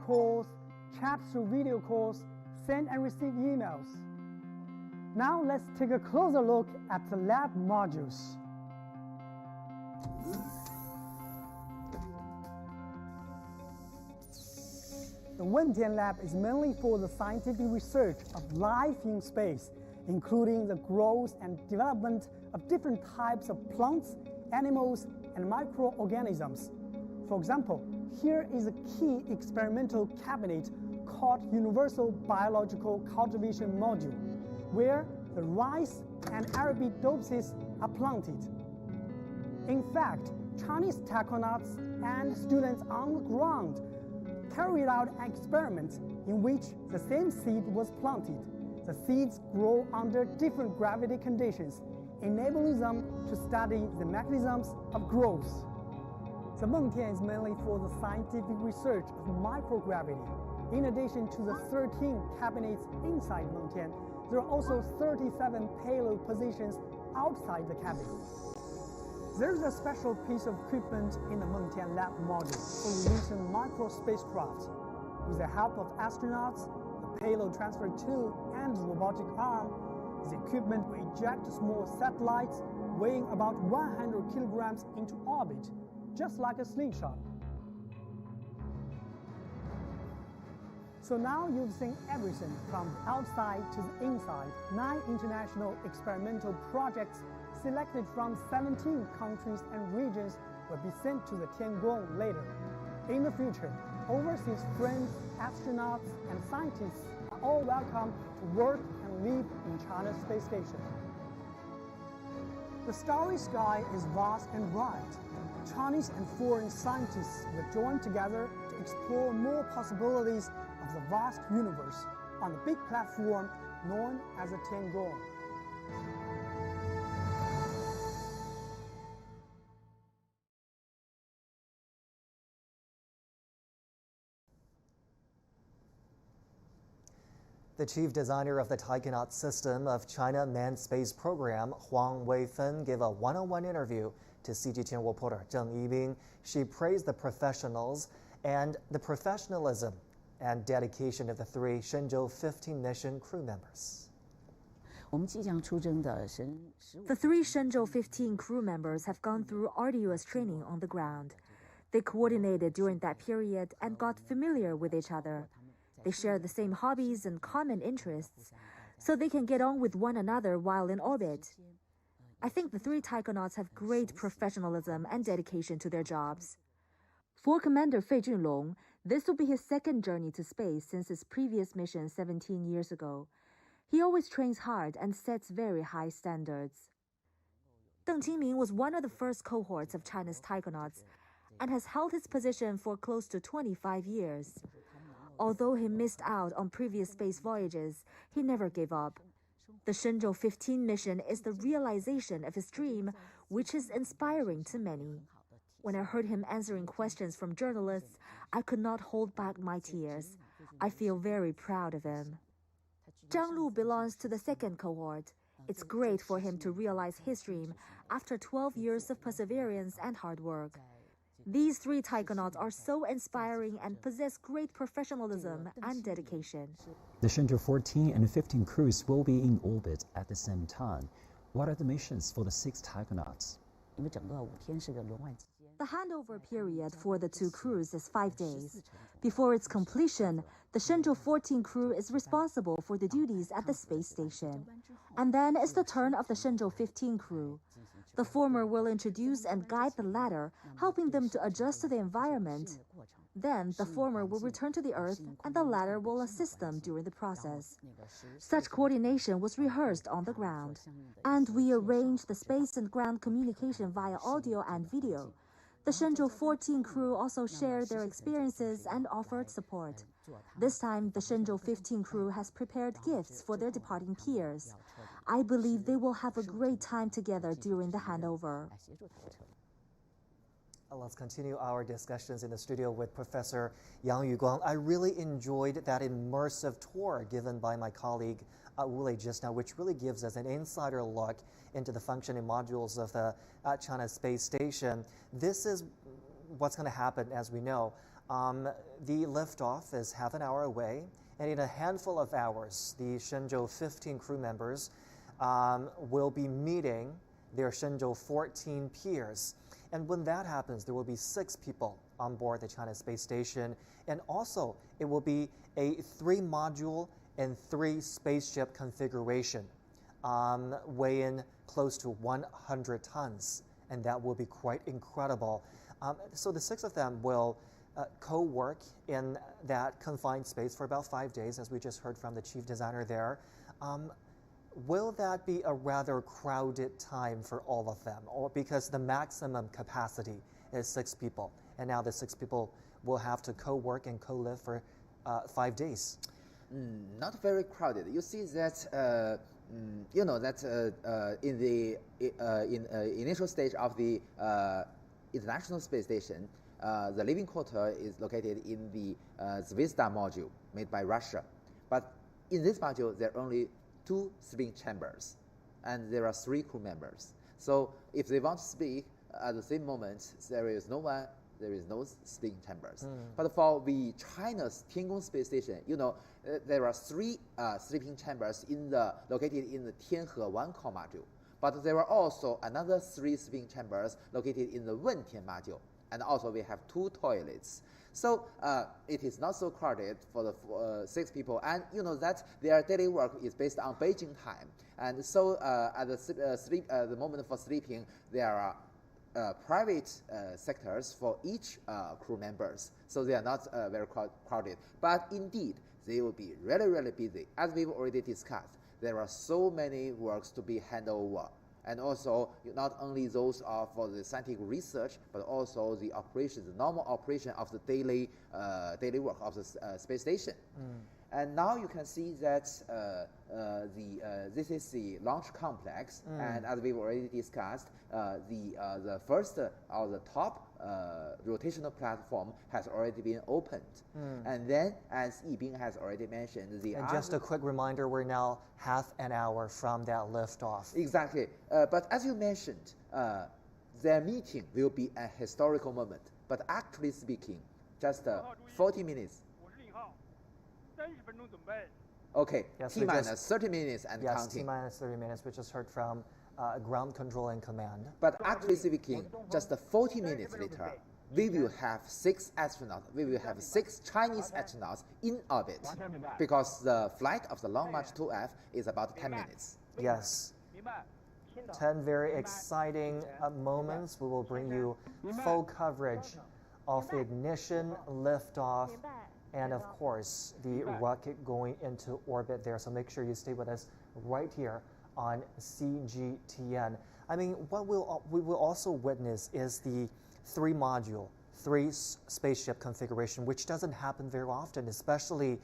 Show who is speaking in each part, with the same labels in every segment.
Speaker 1: calls, chat through video calls, send and receive emails. Now let's take a closer look at the lab modules. The Wentian Lab is mainly for the scientific research of life in space, including the growth and development of different types of plants, animals, and microorganisms. For example, here is a key experimental cabinet called Universal Biological Cultivation Module, where the rice and Arabidopsis are planted. In fact, Chinese taconauts and students on the ground carried out an experiment in which the same seed was planted. The seeds grow under different gravity conditions, enabling them to study the mechanisms of growth. The Mengtian is mainly for the scientific research of microgravity. In addition to the 13 cabinets inside Mengtian, there are also 37 payload positions outside the cabinet. There is a special piece of equipment in the Mengtian Lab module for releasing micro spacecraft. With the help of astronauts, a payload transfer tool, and robotic arm, the equipment will eject small satellites weighing about 100 kilograms into orbit, just like a slingshot. So now you've seen everything from the outside to the inside. 9 international experimental projects selected from 17 countries and regions will be sent to the Tiangong later. In the future, overseas friends, astronauts, and scientists are all welcome to work and live in China's space station. The starry sky is vast and bright. Chinese and foreign scientists will join together to explore more possibilities of the vast universe on the big platform known as the Tiangong.
Speaker 2: The chief designer of the Taikonaut system of China Manned Space Program, Huang Weifen, gave a one-on-one interview to CGTN reporter Zheng Yibing. She praised the professionals and the professionalism and dedication of the 3 Shenzhou-15 mission crew members.
Speaker 3: The 3 Shenzhou-15 crew members have gone through arduous training on the ground. They coordinated during that period and got familiar with each other. They share the same hobbies and common interests, so they can get on with one another while in orbit. I think the 3 taikonauts have great professionalism and dedication to their jobs. For Commander Fei Junlong, this will be his second journey to space since his previous mission 17 years ago. He always trains hard and sets very high standards. Deng Qingming was one of the first cohorts of China's taikonauts and has held his position for close to 25 years. Although he missed out on previous space voyages, he never gave up. The Shenzhou-15 mission is the realization of his dream, which is inspiring to many. When I heard him answering questions from journalists, I could not hold back my tears. I feel very proud of him. Zhang Lu belongs to the second cohort. It's great for him to realize his dream after 12 years of perseverance and hard work. These 3 taikonauts are so inspiring and possess great professionalism and dedication.
Speaker 4: The Shenzhou-14 and 15 crews will be in orbit at the same time. What are the missions for the 6 taikonauts?
Speaker 3: The handover period for the 2 crews is 5 days. Before its completion, the Shenzhou-14 crew is responsible for the duties at the space station. And then it's the turn of the Shenzhou-15 crew. The former will introduce and guide the latter, helping them to adjust to the environment. Then the former will return to the Earth and the latter will assist them during the process. Such coordination was rehearsed on the ground. And we arranged the space and ground communication via audio and video. The Shenzhou-14 crew also shared their experiences and offered support. This time, the Shenzhou-15 crew has prepared gifts for their departing peers. I believe they will have a great time together during the handover.
Speaker 2: Let's continue our discussions in the studio with Professor Yang Yuguang. I really enjoyed that immersive tour given by my colleague Wu Lei just now, which really gives us an insider look into the functioning modules of the China Space Station. This is what's going to happen, as we know. The liftoff is half an hour away, and in a handful of hours, the Shenzhou-15 crew members will be meeting their Shenzhou-14 peers. And when that happens, there will be 6 people on board the China space station, and also it will be a 3-module and 3 spaceship configuration, weighing close to 100 tons, and that will be quite incredible. So the 6 of them will co-work in that confined space for about 5 days, as we just heard from the chief designer there. Will that be a rather crowded time for all of them, or because the maximum capacity is 6 people, and now the 6 people will have to co-work and co-live for 5 days?
Speaker 5: Not very crowded. You see that you know that in the initial stage of the International Space Station, the living quarter is located in the Zvezda module made by Russia. But in this module, there are only 2 sleeping chambers, and there are 3 crew members. So if they want to speak at the same moment, there is no one, there is no sleeping chambers. But for the China's Tiangong space station, you know, there are 3 sleeping chambers located in the Tianhe-1 core module. But there are also another 3 sleeping chambers located in the Wentian module. And also we have 2 toilets. So it is not so crowded for the 6 people. And you know that their daily work is based on Beijing time. And so at the moment for sleeping, there are private sectors for each crew members. So they are not very crowded. But indeed, they will be really, really busy. As we've already discussed, there are so many works to be handed over. And also, not only those are for the scientific research, but also the operation, the normal operation of the daily work of the space station. And now you can see that this is the launch complex, and as we've already discussed, the first or the top rotational platform has already been opened. And then, as Yibing has already mentioned,
Speaker 2: and just a quick reminder, we're now half an hour from that liftoff.
Speaker 5: Exactly. But as you mentioned, their meeting will be a historical moment. But actually speaking, just 40 minutes. Okay,
Speaker 2: yes,
Speaker 5: T-minus 30 minutes and
Speaker 2: yes,
Speaker 5: counting.
Speaker 2: T-minus 30 minutes. We just heard from ground control and command.
Speaker 5: But actually speaking, just 40 minutes later, we will have 6 astronauts. We will have 6 Chinese astronauts in orbit, because the flight of the Long March 2F is about 10 minutes.
Speaker 2: Yes. 10 very exciting moments. We will bring you full coverage of the ignition, liftoff, and of course the rocket going into orbit there. So make sure you stay with us right here on CGTN. I mean, what we will also witness is the 3-module, 3 spaceship configuration, which doesn't happen very often, especially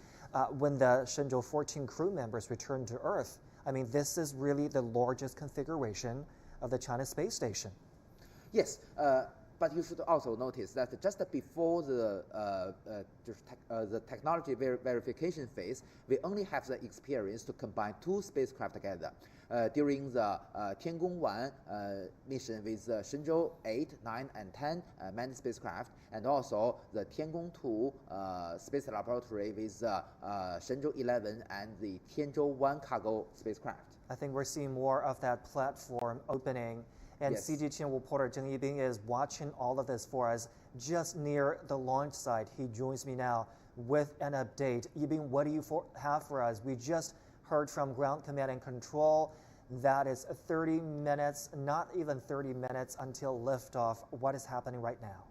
Speaker 2: when the Shenzhou-14 crew members return to Earth. I mean, this is really the largest configuration of the China space station.
Speaker 5: Yes. But you should also notice that just before the technology verification phase, we only have the experience to combine 2 spacecraft together. During the Tiangong-1 mission with Shenzhou-8, 9, and 10 manned spacecraft, and also the Tiangong-2 space laboratory with Shenzhou-11 and the Tianzhou-1 cargo spacecraft.
Speaker 2: I think we're seeing more of that platform opening. And
Speaker 5: yes.
Speaker 2: CGTN reporter Zheng Yibing is watching all of this for us just near the launch site. He joins me now with an update. Yibing, what do you have for us? We just heard from ground command and control that it's 30 minutes, not even 30 minutes until liftoff. What is happening right now?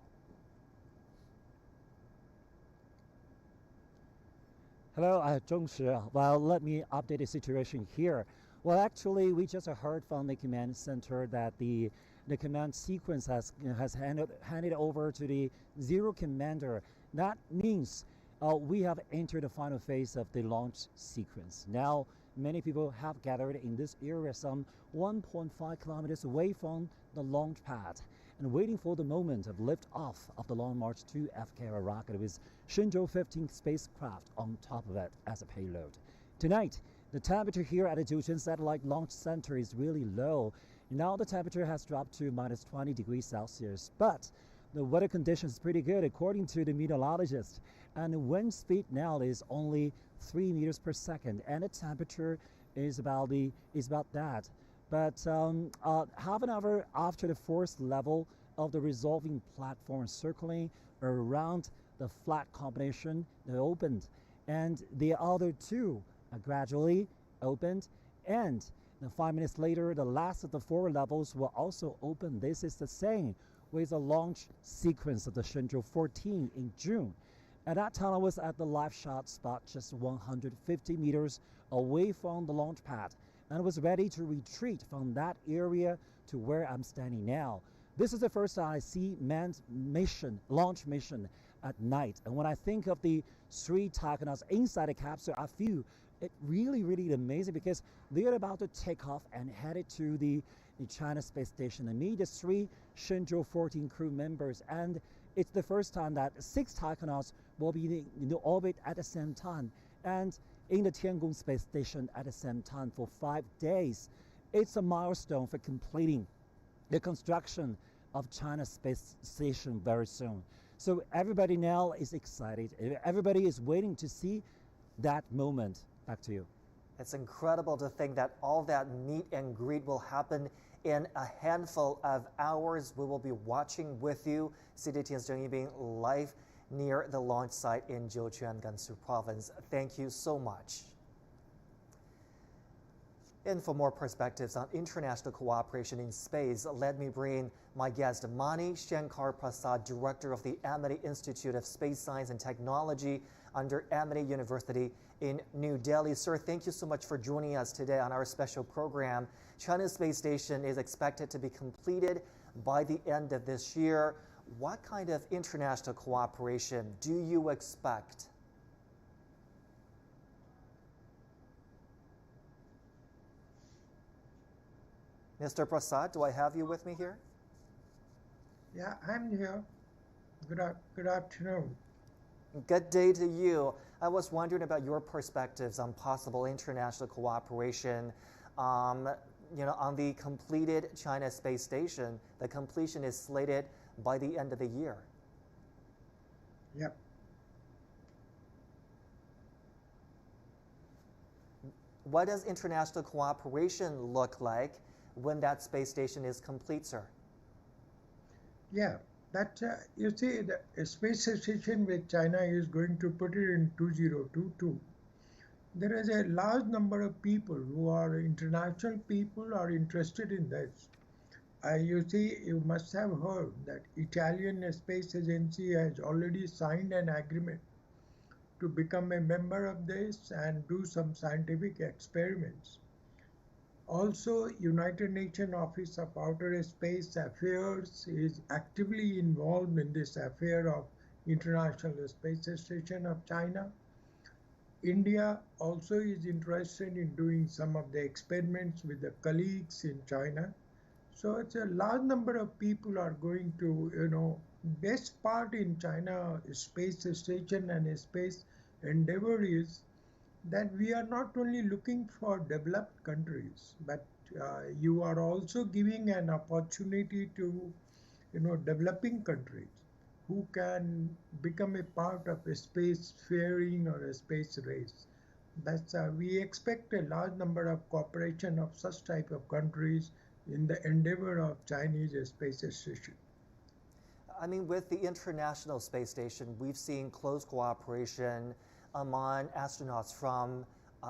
Speaker 4: Hello, Zhongshi. Well, let me update the situation here. Well, actually, we just heard from the command center that the command sequence has handed over to the zero commander. That means we have entered the final phase of the launch sequence. Now, many people have gathered in this area, some 1.5 kilometers away from the launch pad, and waiting for the moment of liftoff of the Long March 2F carrier rocket with Shenzhou-15 spacecraft on top of it as a payload. Tonight, the temperature here at the Jiuquan Satellite Launch Center is really low. Now the temperature has dropped to -20 degrees Celsius, but the weather condition is pretty good according to the meteorologist. And the wind speed now is only 3 meters per second, and the temperature is about that. But half an hour after the first level of the resolving platform circling around the flat combination, they opened, and the other two gradually opened, and 5 minutes later, the last of the 4 levels will also open. This is the same with the launch sequence of the Shenzhou-15 in June. At that time, I was at the live shot spot just 150 meters away from the launch pad, and I was ready to retreat from that area to where I'm standing now. This is the first time I see manned mission, launch mission at night. And when I think of the 3 taikonauts inside the capsule, I feel it really amazing, because they are about to take off and headed to the China space station and meet the 3 Shenzhou-15 crew members. And it's the first time that 6 taikonauts will be in the orbit at the same time and in the Tiangong space station at the same time for 5 days. It's a milestone for completing the construction of China's space station very soon. So everybody now is excited. Everybody is waiting to see that moment. Back to you.
Speaker 2: It's incredible to think that all that meet and greet will happen in a handful of hours. We will be watching with you CGTN's Zheng Yibing live near the launch site in Jiuquan, Gansu Province. Thank you so much. And for more perspectives on international cooperation in space, let me bring my guest, Mani Shankar Prasad, Director of the Amity Institute of Space Science and Technology under Amity University in New Delhi. Sir, thank you so much for joining us today on our special program. China's space station is expected to be completed by the end of this year. What kind of international cooperation do you expect? Mr. Prasad, do I have you with me here?
Speaker 6: Yeah, I'm here. Good afternoon.
Speaker 2: Good day to you. I was wondering about your perspectives on possible international cooperation, on the completed China space station. The completion is slated by the end of the year.
Speaker 6: Yep.
Speaker 2: What does international cooperation look like when that space station is complete, sir?
Speaker 6: Yeah, that you see, the space station with China is going to put it in 2022. There is a large number of people who are international people are interested in this. You see, you must have heard that Italian Space Agency has already signed an agreement to become a member of this and do some scientific experiments. Also, United Nations Office of Outer Space Affairs is actively involved in this affair of International Space Station of China. India also is interested in doing some of the experiments with the colleagues in China. So it's a large number of people are going to, best part in China space station and space endeavor is that we are not only looking for developed countries, but you are also giving an opportunity to, developing countries who can become a part of a space faring or a space race. That's we expect a large number of cooperation of such type of countries in the endeavor of Chinese space station.
Speaker 2: I mean, with the International Space Station, we've seen close cooperation among astronauts from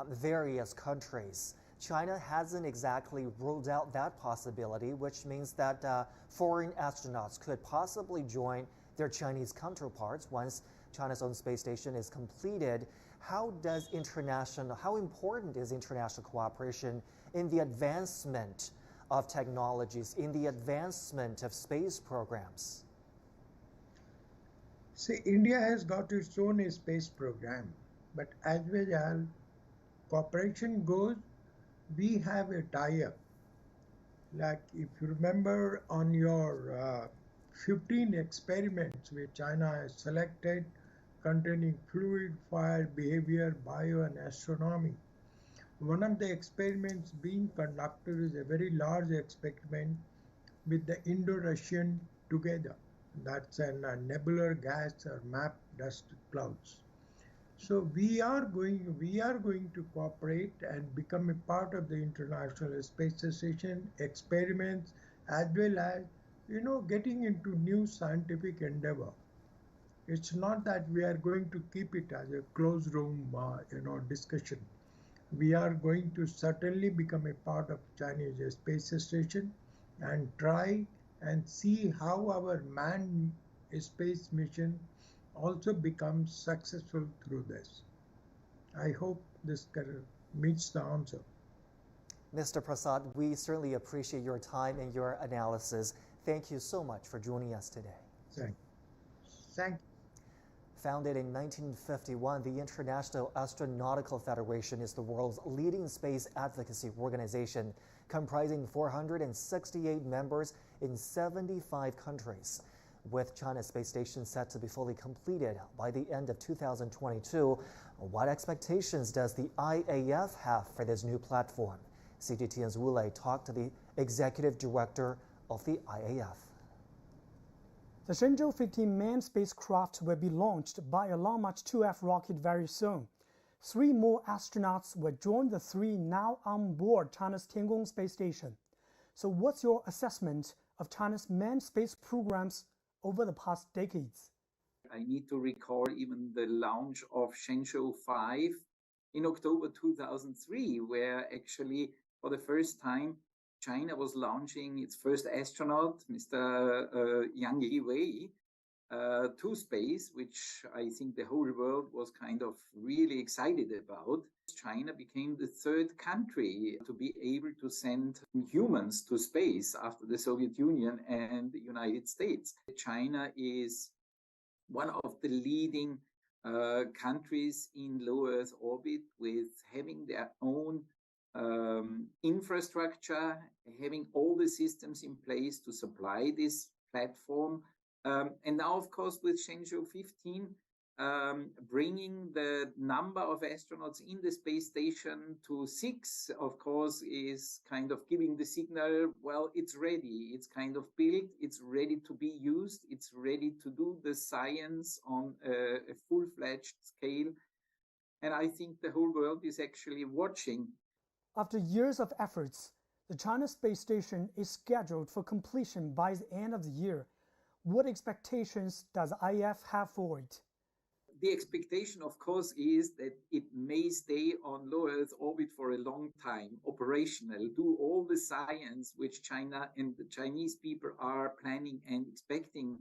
Speaker 2: various countries. China hasn't exactly ruled out that possibility, which means that foreign astronauts could possibly join their Chinese counterparts once China's own space station is completed. How important is international cooperation in the advancement of technologies, in the advancement of space programs?
Speaker 6: See, India has got its own space program, but as well as cooperation goes, we have a tie-up. Like if you remember on your 15 experiments which China has selected containing fluid, fire, behavior, bio and astronomy, one of the experiments being conducted is a very large experiment with the Indo-Russian together. That's a nebular gas or map dust clouds. So we are going to cooperate and become a part of the International Space Station experiments, as well as getting into new scientific endeavor. It's not that we are going to keep it as a closed room discussion. We are going to certainly become a part of Chinese space station and try and see how our manned space mission also becomes successful through this. I hope this meets the answer.
Speaker 2: Mr. Prasad, we certainly appreciate your time and your analysis. Thank you so much for joining us today.
Speaker 6: Thank you.
Speaker 2: Founded in 1951, the International Astronautical Federation is the world's leading space advocacy organization, comprising 468 members in 75 countries. With China's space station set to be fully completed by the end of 2022, what expectations does the IAF have for this new platform? CGTN's Wu Lei talked to the executive director of the IAF.
Speaker 1: The Shenzhou-15 manned spacecraft will be launched by a Long March 2F rocket very soon. 3 more astronauts will join the 3 now on board China's Tiangong space station. So what's your assessment of China's manned space programs over the past decades?
Speaker 7: I need to recall even the launch of Shenzhou-15 in October 2003, where actually for the first time China was launching its first astronaut, Mr. Yang Yiwei, to space, which I think the whole world was kind of really excited about. China became the 3rd country to be able to send humans to space after the Soviet Union and the United States. China is one of the leading countries in low Earth orbit, with having their own infrastructure, having all the systems in place to supply this platform. And now, of course, with Shenzhou-15, bringing the number of astronauts in the space station to 6, of course, is kind of giving the signal, well, it's ready. It's kind of built. It's ready to be used. It's ready to do the science on a full-fledged scale. And I think the whole world is actually watching.
Speaker 1: After years of efforts, the China space station is scheduled for completion by the end of the year. What expectations does IAF have for it?
Speaker 7: The expectation, of course, is that it may stay on low Earth orbit for a long time, operational, do all the science which China and the Chinese people are planning and expecting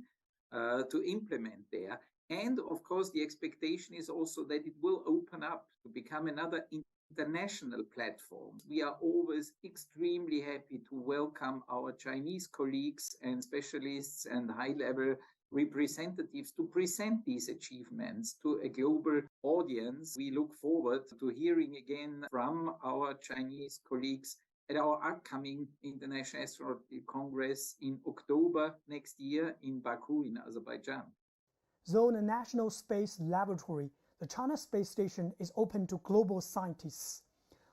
Speaker 7: to implement there. And of course, the expectation is also that it will open up to become another international platform. We are always extremely happy to welcome our Chinese colleagues and specialists and high-level representatives to present these achievements to a global audience. We look forward to hearing again from our Chinese colleagues at our upcoming International Astronautical Congress in October next year in Baku in Azerbaijan.
Speaker 1: Though in the National Space Laboratory, the China space station is open to global scientists.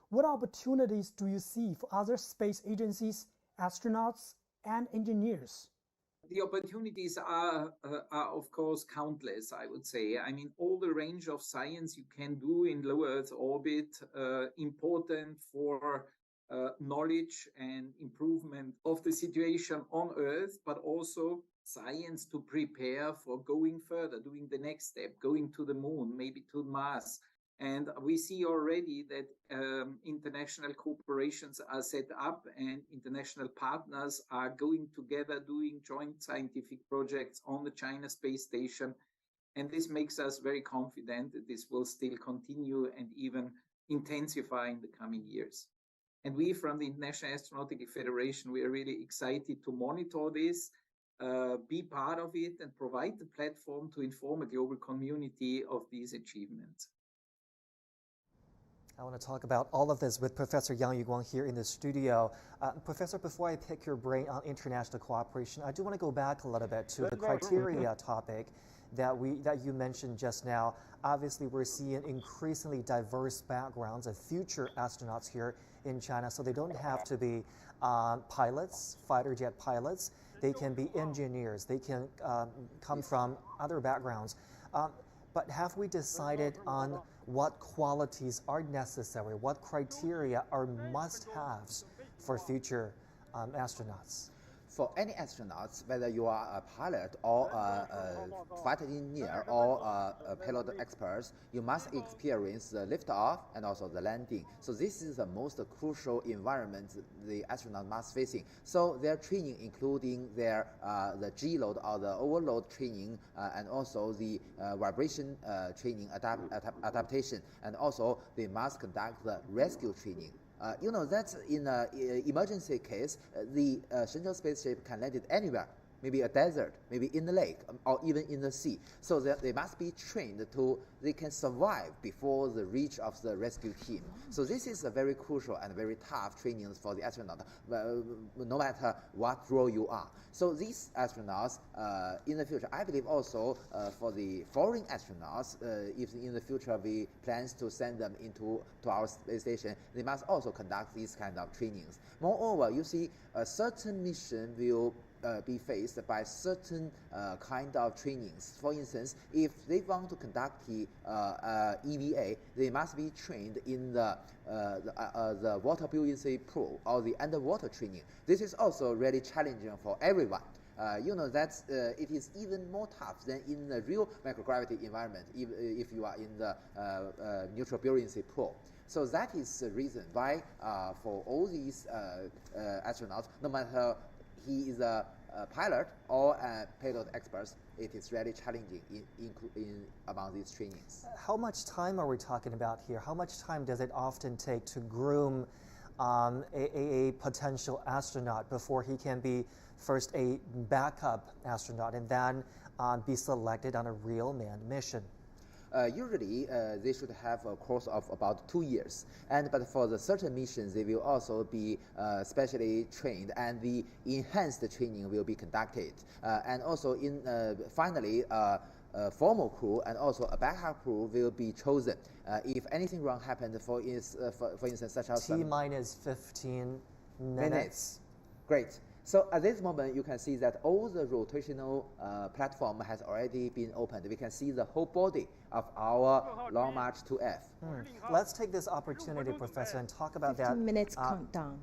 Speaker 1: What opportunities do you see for other space agencies, astronauts, and engineers?
Speaker 7: The opportunities are of course, countless, I would say. I mean, all the range of science you can do in low Earth orbit, important for knowledge and improvement of the situation on Earth, but also science to prepare for going further, doing the next step, going to the moon, maybe to Mars. And we see already that international cooperations are set up and international partners are going together, doing joint scientific projects on the China space station. And this makes us very confident that this will still continue and even intensify in the coming years. And we from the International Astronautical Federation, we are really excited to monitor this, be part of it, and provide the platform to inform a global community of these achievements.
Speaker 2: I want to talk about all of this with Professor Yang Yuguang here in the studio. Professor, before I pick your brain on international cooperation, I do want to go back a little bit to the criteria topic that you mentioned just now. Obviously, we're seeing increasingly diverse backgrounds of future astronauts here in China, so they don't have to be pilots, fighter jet pilots. they can be engineers, they can come from other backgrounds. But have we decided on what qualities are necessary, what criteria are must-haves for future astronauts?
Speaker 5: For any astronauts, whether you are a pilot or a flight engineer or a payload expert, you must experience the liftoff and also the landing. So this is the most crucial environment the astronaut must facing. So their training, including their the G load or the overload training, and also the vibration training adaptation, and also they must conduct the rescue training. You know that in an emergency case, the Shenzhou spaceship can land it anywhere, maybe a desert, maybe in the lake, or even in the sea. So that they must be trained they can survive before the reach of the rescue team. So this is a very crucial and very tough training for the astronaut, no matter what role you are. So these astronauts, in the future, I believe also for the foreign astronauts, if in the future we plans to send them to our space station, they must also conduct these kind of trainings. Moreover, you see, a certain mission will be faced by certain kind of trainings. For instance, if they want to conduct the EVA, they must be trained in the water buoyancy pool or the underwater training. This is also really challenging for everyone. You know that it is even more tough than in the real microgravity environment if you are in the neutral buoyancy pool. So that is the reason why for all these astronauts, no matter he is a pilot or a payload expert, it is really challenging among these trainings.
Speaker 2: How much time are we talking about here? How much time does it often take to groom a potential astronaut before he can be first a backup astronaut and then be selected on a real manned mission?
Speaker 5: Usually, they should have a course of about 2 years. But for the certain missions, they will also be specially trained, and the enhanced training will be conducted. And also, finally, a formal crew and also a backup crew will be chosen. If anything wrong happened, for instance, such as
Speaker 2: T-minus 15 minutes.
Speaker 5: Great. So at this moment, you can see that all the rotational platform has already been opened. We can see the whole body of our Long March 2F.
Speaker 2: Let's take this opportunity, Professor, and talk about
Speaker 8: 15 minutes countdown.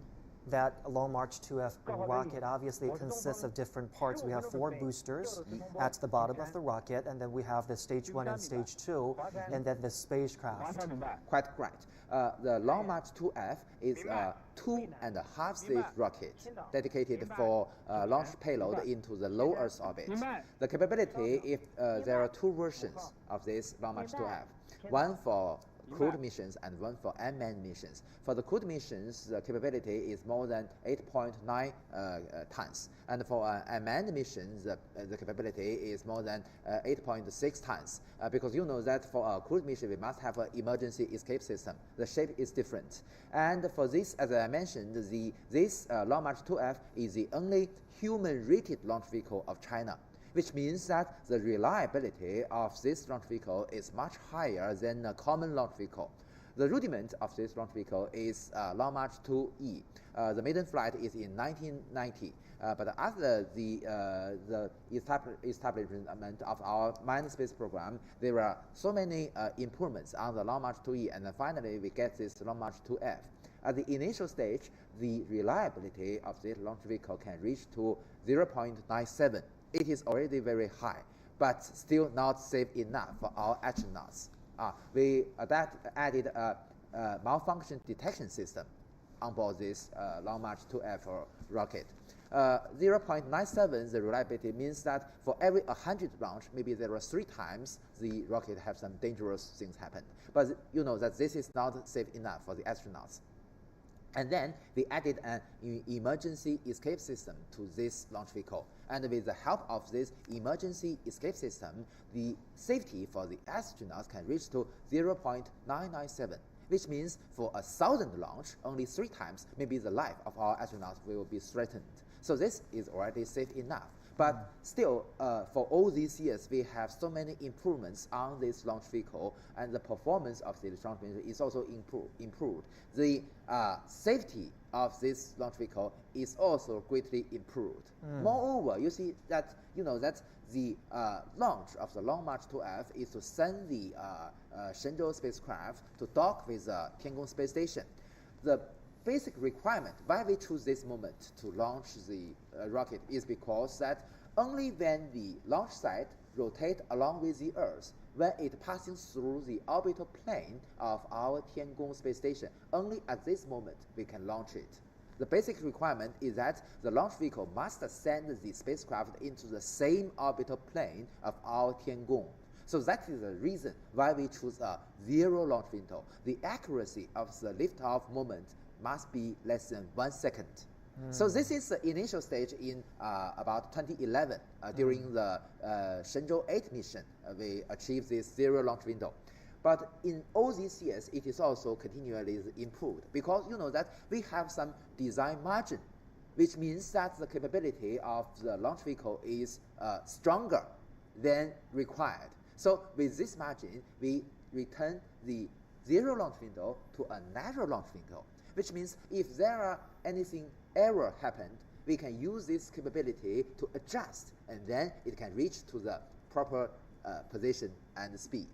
Speaker 2: That Long March 2F rocket obviously consists of different parts. We have 4 boosters at the bottom of the rocket, and then we have the stage 1 and stage 2, and then the spacecraft.
Speaker 5: Quite right. The Long March 2F is a 2.5-stage rocket dedicated for launch payload into the low Earth orbit. The capability, if there are 2 versions of this Long March 2F, one for crewed missions and one for unmanned missions. For the crewed missions, the capability is more than 8.9 tons. And for unmanned missions, the capability is more than 8.6 tons. Because you know that for a crewed mission, we must have an emergency escape system. The shape is different. And for this, as I mentioned, this Long March 2F is the only human-rated launch vehicle of China, which means that the reliability of this launch vehicle is much higher than a common launch vehicle. The rudiment of this launch vehicle is Long March 2E. The maiden flight is in 1990. But after the establishment of our manned space program, there are so many improvements on the Long March 2E, and then finally we get this Long March 2F. At the initial stage, the reliability of this launch vehicle can reach to 0.97. It is already very high, but still not safe enough for our astronauts. We added a malfunction detection system on board this Long March 2F rocket. 0.97, the reliability means that for every 100 launch, maybe there are 3 times the rocket have some dangerous things happen. But you know that this is not safe enough for the astronauts. And then we added an emergency escape system to this launch vehicle. And with the help of this emergency escape system, the safety for the astronauts can reach to 0.997, which means for 1,000 launch, only 3 times, maybe the life of our astronauts will be threatened. So this is already safe enough. But still, for all these years, we have so many improvements on this launch vehicle, and the performance of the launch vehicle is also improved. The safety of this launch vehicle is also greatly improved. Moreover, you see that that the launch of the Long March 2F is to send the Shenzhou spacecraft to dock with the Tiangong space station. The basic requirement why we choose this moment to launch the rocket is because that only when the launch site rotates along with the Earth, when it passing through the orbital plane of our Tiangong space station, only at this moment we can launch it. The basic requirement is that the launch vehicle must send the spacecraft into the same orbital plane of our Tiangong. So that is the reason why we choose a zero launch window. The accuracy of the liftoff moment must be less than 1 second. So this is the initial stage in about 2011 during the Shenzhou-15 mission. We achieved this zero launch window. But in all these years, it is also continually improved because that we have some design margin, which means that the capability of the launch vehicle is stronger than required. So with this margin, we return the zero launch window to a natural launch window, which means if there are anything error happened, we can use this capability to adjust, and then it can reach to the proper position and speed.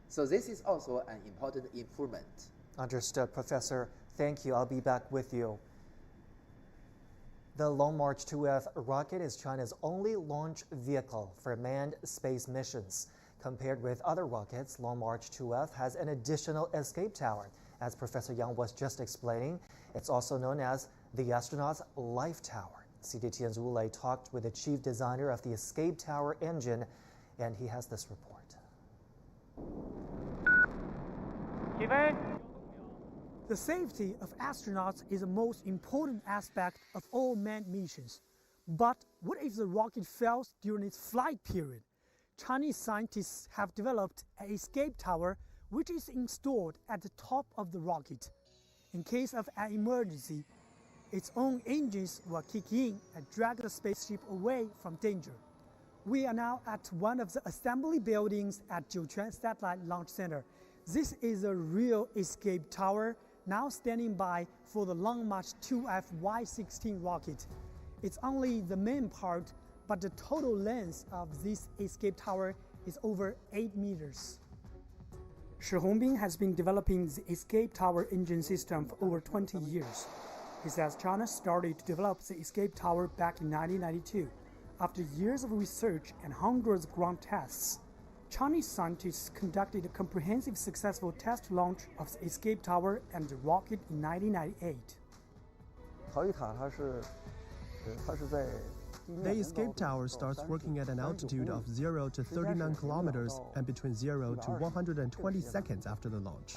Speaker 5: So this is also an important improvement.
Speaker 2: Understood, Professor. Thank you. I'll be back with you. The Long March 2F rocket is China's only launch vehicle for manned space missions. Compared with other rockets, Long March 2F has an additional escape tower. As Professor Yang was just explaining, it's also known as the astronaut's life tower. CGTN's Wu Lei talked with the chief designer of the escape tower engine, and he has this report.
Speaker 1: The safety of astronauts is the most important aspect of all manned missions. But what if the rocket fails during its flight period? Chinese scientists have developed an escape tower which is installed at the top of the rocket. In case of an emergency, its own engines will kick in and drag the spaceship away from danger. We are now at one of the assembly buildings at Jiuquan Satellite Launch Center. This is a real escape tower now standing by for the Long March 2F Y-16 rocket. It's only the main part, but the total length of this escape tower is over 8 meters. Shi Hongbin has been developing the escape tower engine system for over 20 years. He says China started to develop the escape tower back in 1992. After years of research and hundreds of ground tests, Chinese scientists conducted a comprehensive successful test launch of the escape tower and the rocket in 1998.
Speaker 8: The escape tower starts working at an altitude of 0 to 39 kilometers and between 0 to 120 seconds after the launch.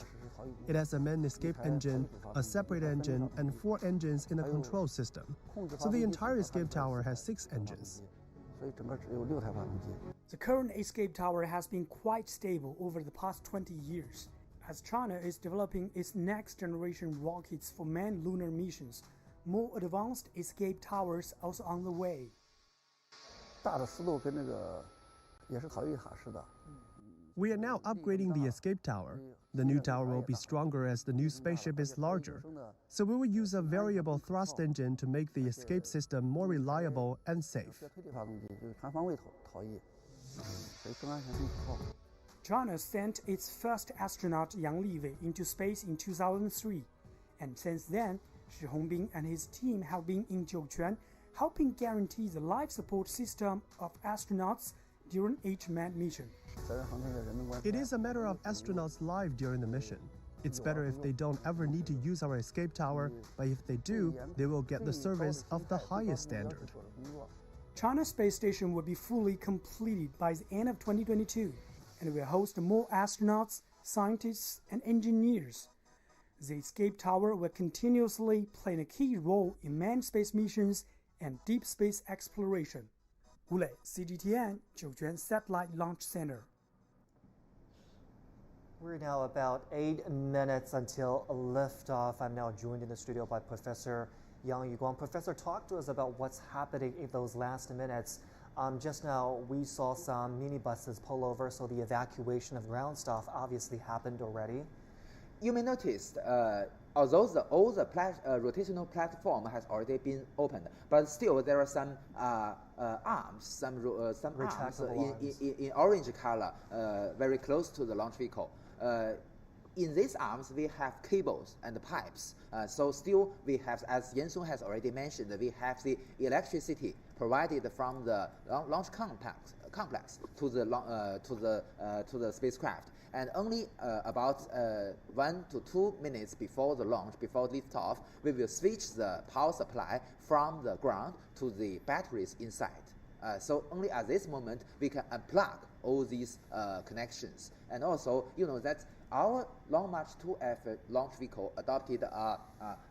Speaker 8: It has a main escape engine, a separate engine, and 4 engines in the control system. So the entire escape tower has 6 engines.
Speaker 1: The current escape tower has been quite stable over the past 20 years. As China is developing its next generation rockets for manned lunar missions, more advanced escape towers are also on the way.
Speaker 8: We are now upgrading the escape tower. The new tower will be stronger as the new spaceship is larger. So we will use a variable thrust engine to make the escape system more reliable and safe.
Speaker 1: China sent its first astronaut Yang Liwei into space in 2003, and since then, Shi Hongbin and his team have been in Jiuquan, helping guarantee the life support system of astronauts during each manned mission.
Speaker 8: It is a matter of astronauts' life during the mission. It's better if they don't ever need to use our escape tower, but if they do, they will get the service of the highest standard.
Speaker 1: China's space station will be fully completed by the end of 2022 and will host more astronauts, scientists, and engineers. The escape tower will continuously play a key role in manned space missions and deep space exploration. Wu Lei, CGTN, Jiuquan Satellite Launch Center.
Speaker 2: We're now about 8 minutes until liftoff. I'm now joined in the studio by Professor Yang Yuguang. Professor, talk to us about what's happening in those last minutes Just now, we saw some minibuses pull over, so the evacuation of ground staff obviously happened already.
Speaker 5: You may notice, although the rotational platform has already been opened, but still there are some arms, some arms in orange color, very close to the launch vehicle. In these arms, we have cables and pipes. So still, we have, as Yan-Song has already mentioned, we have the electricity provided from the launch complex to the spacecraft. And only about 1 to 2 minutes before the launch, before liftoff, we will switch the power supply from the ground to the batteries inside. So only at this moment we can unplug all these connections. And also, you know that our Long March 2F launch vehicle adopted a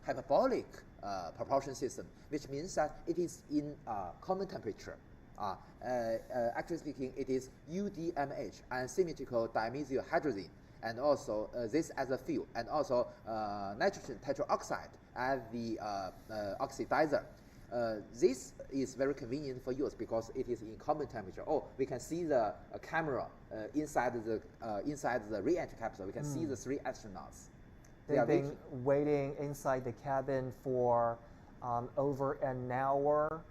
Speaker 5: hyperbolic propulsion system, which means that it is in common temperature. Actually speaking, it is UDMH, unsymmetrical dimethyl hydrazine, and also this as a fuel, and also nitrogen tetroxide as the oxidizer. This is very convenient for use because it is in common temperature. Oh, we can see the camera inside the re-entry capsule. We can see the 3 astronauts.
Speaker 2: They've been waiting inside the cabin for over an hour.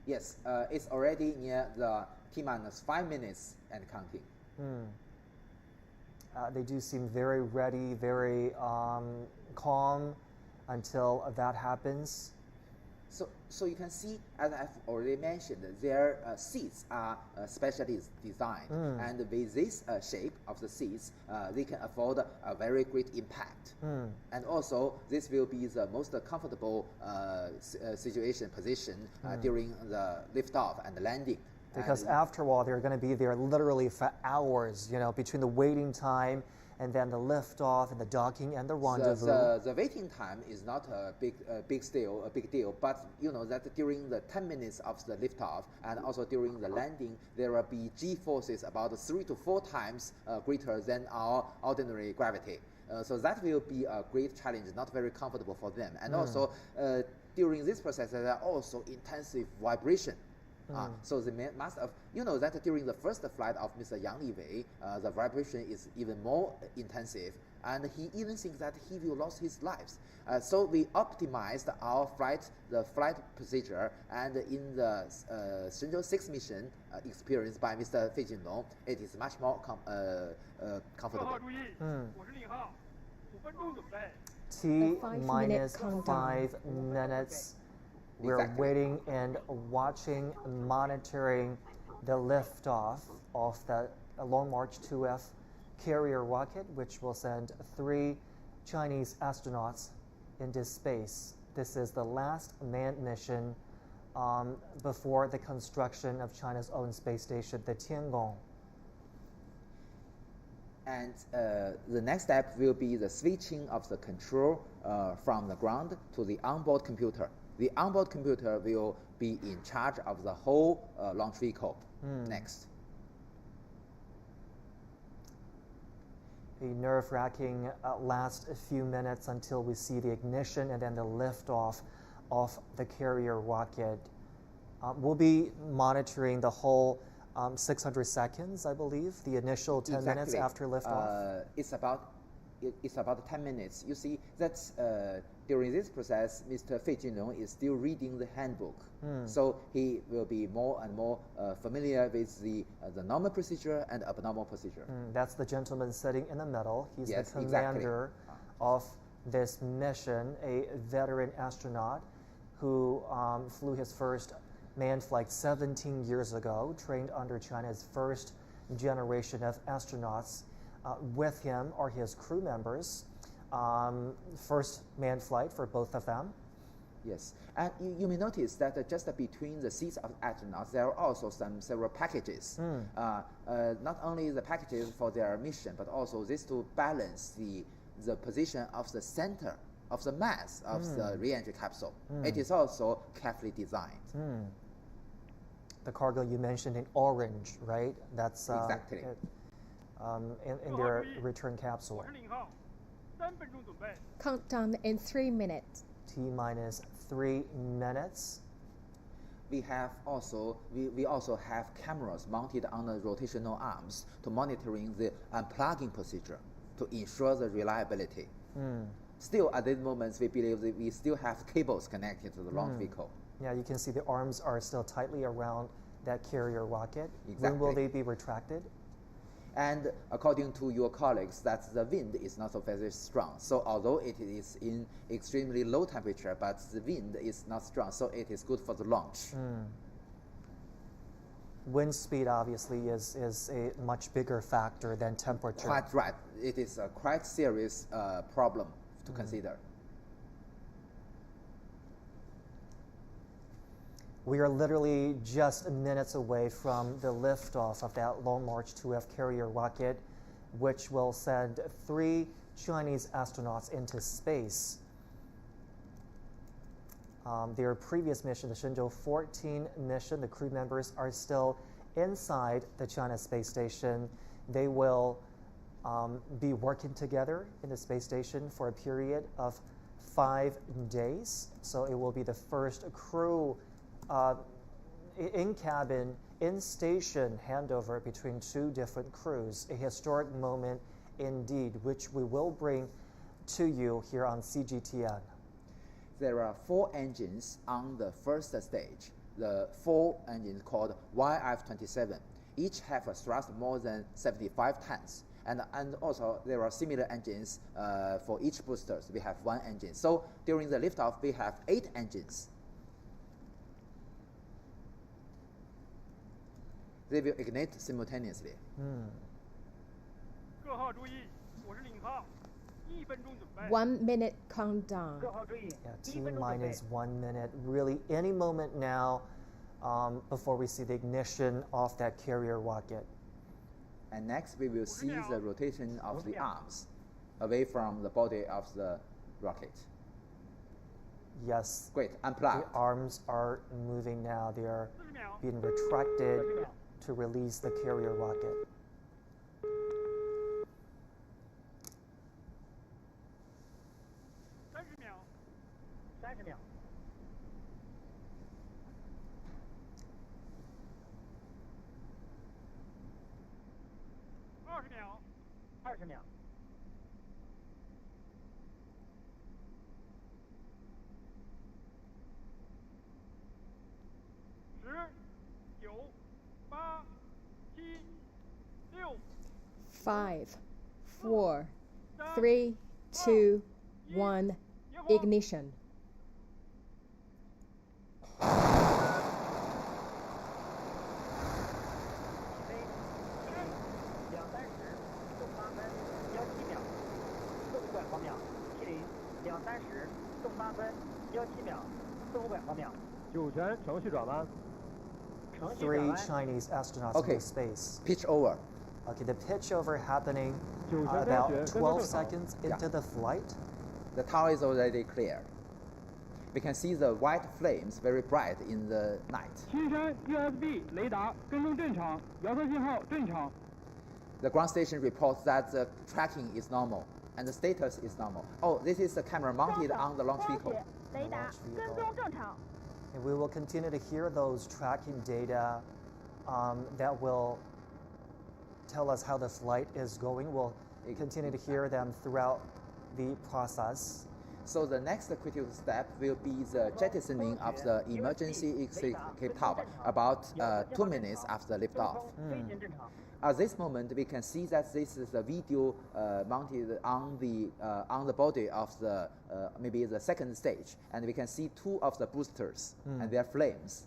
Speaker 5: Yes, it's already near the T-minus 5 minutes and counting.
Speaker 2: They do seem very ready, very calm until that happens.
Speaker 5: So you can see, as I've already mentioned, their seats are specially designed, and with this shape of the seats, they can afford a very great impact. And also, this will be the most comfortable position during the liftoff and the landing.
Speaker 2: Because after all, they're going to be there literally for hours, you know, between the waiting time and then the liftoff and the docking and the rendezvous.
Speaker 5: The waiting time is not a big deal, but you know that during the 10 minutes of the liftoff and also during the landing, there will be G-forces about 3 to 4 times greater than our ordinary gravity. So that will be a great challenge, not very comfortable for them. And also, during this process, there are also intensive vibration. So they must have, you know, that during the first flight of Mr. Yang Liwei, the vibration is even more intensive, and he even thinks that he will lose his life. So we optimized the flight procedure, and in the Shenzhou-15 mission experienced by Mr. Fei Jinlong, it is much more comfortable.
Speaker 2: T-minus 5 minutes. We're waiting and watching, monitoring the liftoff of the Long March 2F carrier rocket, which will send 3 Chinese astronauts into space. This is the last manned mission before the construction of China's own space station, the Tiangong.
Speaker 5: And the next step will be the switching of the control from the ground to the onboard computer. The onboard computer will be in charge of the whole launch vehicle next.
Speaker 2: The nerve-wracking last few minutes until we see the ignition and then the liftoff of the carrier rocket. We'll be monitoring the whole 600 seconds, I believe, the initial 10 minutes after liftoff.
Speaker 5: It's about 10 minutes. You see that during this process, Mr. Fei Jinlong is still reading the handbook. So he will be more and more familiar with the normal procedure and abnormal procedure.
Speaker 2: That's the gentleman sitting in the middle. He's the commander of this mission, a veteran astronaut who flew his first manned flight 17 years ago, trained under China's first generation of astronauts. With him are his crew members. First manned flight for both of them.
Speaker 5: Yes, and you may notice that just between the seats of astronauts, there are also several packages. Not only the packages for their mission, but also this to balance the position of the center of the mass of the re-entry capsule. It is also carefully designed.
Speaker 2: The cargo you mentioned in orange, right? That's
Speaker 5: exactly.
Speaker 2: In their return capsule.
Speaker 9: Countdown in 3 minutes.
Speaker 2: T-minus 3 minutes.
Speaker 5: we also have cameras mounted on the rotational arms to monitoring the unplugging procedure to ensure the reliability. Still, at this moment, we believe that we still have cables connected to the launch vehicle.
Speaker 2: Yeah, you can see the arms are still tightly around that carrier rocket.
Speaker 5: Exactly.
Speaker 2: When will they be retracted?
Speaker 5: And according to your colleagues, that the wind is not so very strong. So although it is in extremely low temperature, but the wind is not strong, so it is good for the launch.
Speaker 2: Wind speed obviously is a much bigger factor than temperature.
Speaker 5: Quite right. It is a quite serious problem to consider.
Speaker 2: We are literally just minutes away from the liftoff of that Long March 2F carrier rocket, which will send 3 Chinese astronauts into space. Their previous mission, the Shenzhou-15 mission, the crew members are still inside the China space station. They will be working together in the space station for a period of 5 days. So it will be the first crew in-cabin, in-station handover between 2 different crews. A historic moment indeed, which we will bring to you here on CGTN.
Speaker 5: There are 4 engines on the first stage. The 4 engines called YF-27. Each have a thrust more than 75 tons. And also there are similar engines for each boosters. We have 1 engine. So during the liftoff, we have 8 engines. They will ignite simultaneously.
Speaker 9: 各号注意，我是领号，1分钟准备。
Speaker 10: 1 minute countdown.
Speaker 9: 各号注意
Speaker 2: Yeah, T-minus 1 minute. Really, any moment now before we see the ignition of that carrier rocket.
Speaker 5: And next, we will see the rotation of the arms away from the body of the rocket.
Speaker 2: Yes.
Speaker 5: Great, unplugged.
Speaker 2: The arms are moving now. They are being retracted to release the carrier rocket.
Speaker 10: Five, 4, 3, 2, 1, ignition.
Speaker 2: Three Chinese astronauts into space.
Speaker 5: Pitch over.
Speaker 2: Okay, the pitch over happening about 12 seconds into the flight.
Speaker 5: The tower is already clear. We can see the white flames very bright in the night.
Speaker 9: 青山 USB 雷达跟踪正常，遥测信号正常。
Speaker 5: The ground station reports that the tracking is normal and the status is normal. Oh, this is the camera mounted on the launch vehicle.
Speaker 11: 雷达跟踪正常。
Speaker 2: And we will continue to hear those tracking data that will tell us how the flight is going. We'll continue to hear them throughout the process.
Speaker 5: So the next critical step will be the jettisoning of the emergency escape tower about 2 minutes after liftoff. At this moment, we can see that this is a video mounted on the body of the maybe the second stage, and we can see 2 of the boosters and their flames,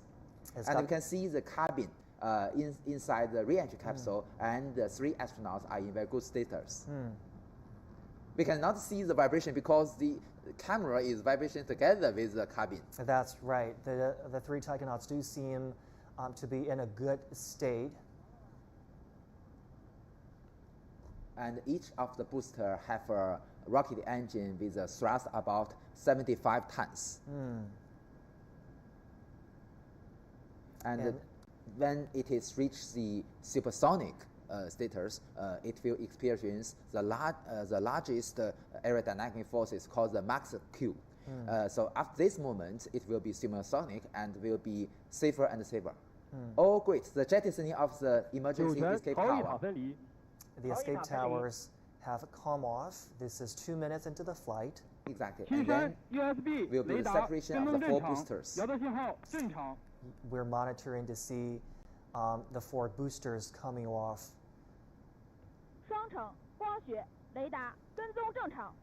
Speaker 5: and we can see the cabin inside the re-entry capsule, and the 3 astronauts are in very good status. We cannot see the vibration because the camera is vibrating together with the cabin.
Speaker 2: That's right. The 3 taikonauts do seem to be in a good state.
Speaker 5: And each of the booster have a rocket engine with a thrust about 75 tons. And when it is reached the supersonic status, it will experience the largest aerodynamic forces called the Max Q. So after this moment, it will be supersonic and will be safer and safer. Oh, great. The jettisoning of the emergency escape tower.
Speaker 2: The escape towers have come off. This is 2 minutes into the flight.
Speaker 5: Exactly. And then will be the separation of the 4 boosters.
Speaker 2: We're monitoring to see the 4 boosters coming off.
Speaker 11: 双程光学雷达跟踪正常。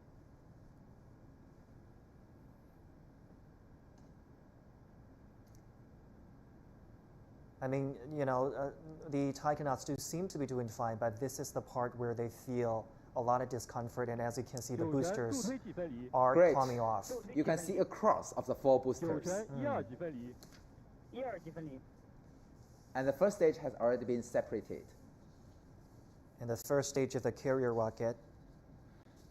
Speaker 2: I mean, you know, the taikonauts do seem to be doing fine, but this is the part where they feel a lot of discomfort, and as you can see, the boosters are coming off.
Speaker 5: You can see a cross of the 4 boosters. And the first stage has already been separated.
Speaker 2: And the first stage of the carrier rocket.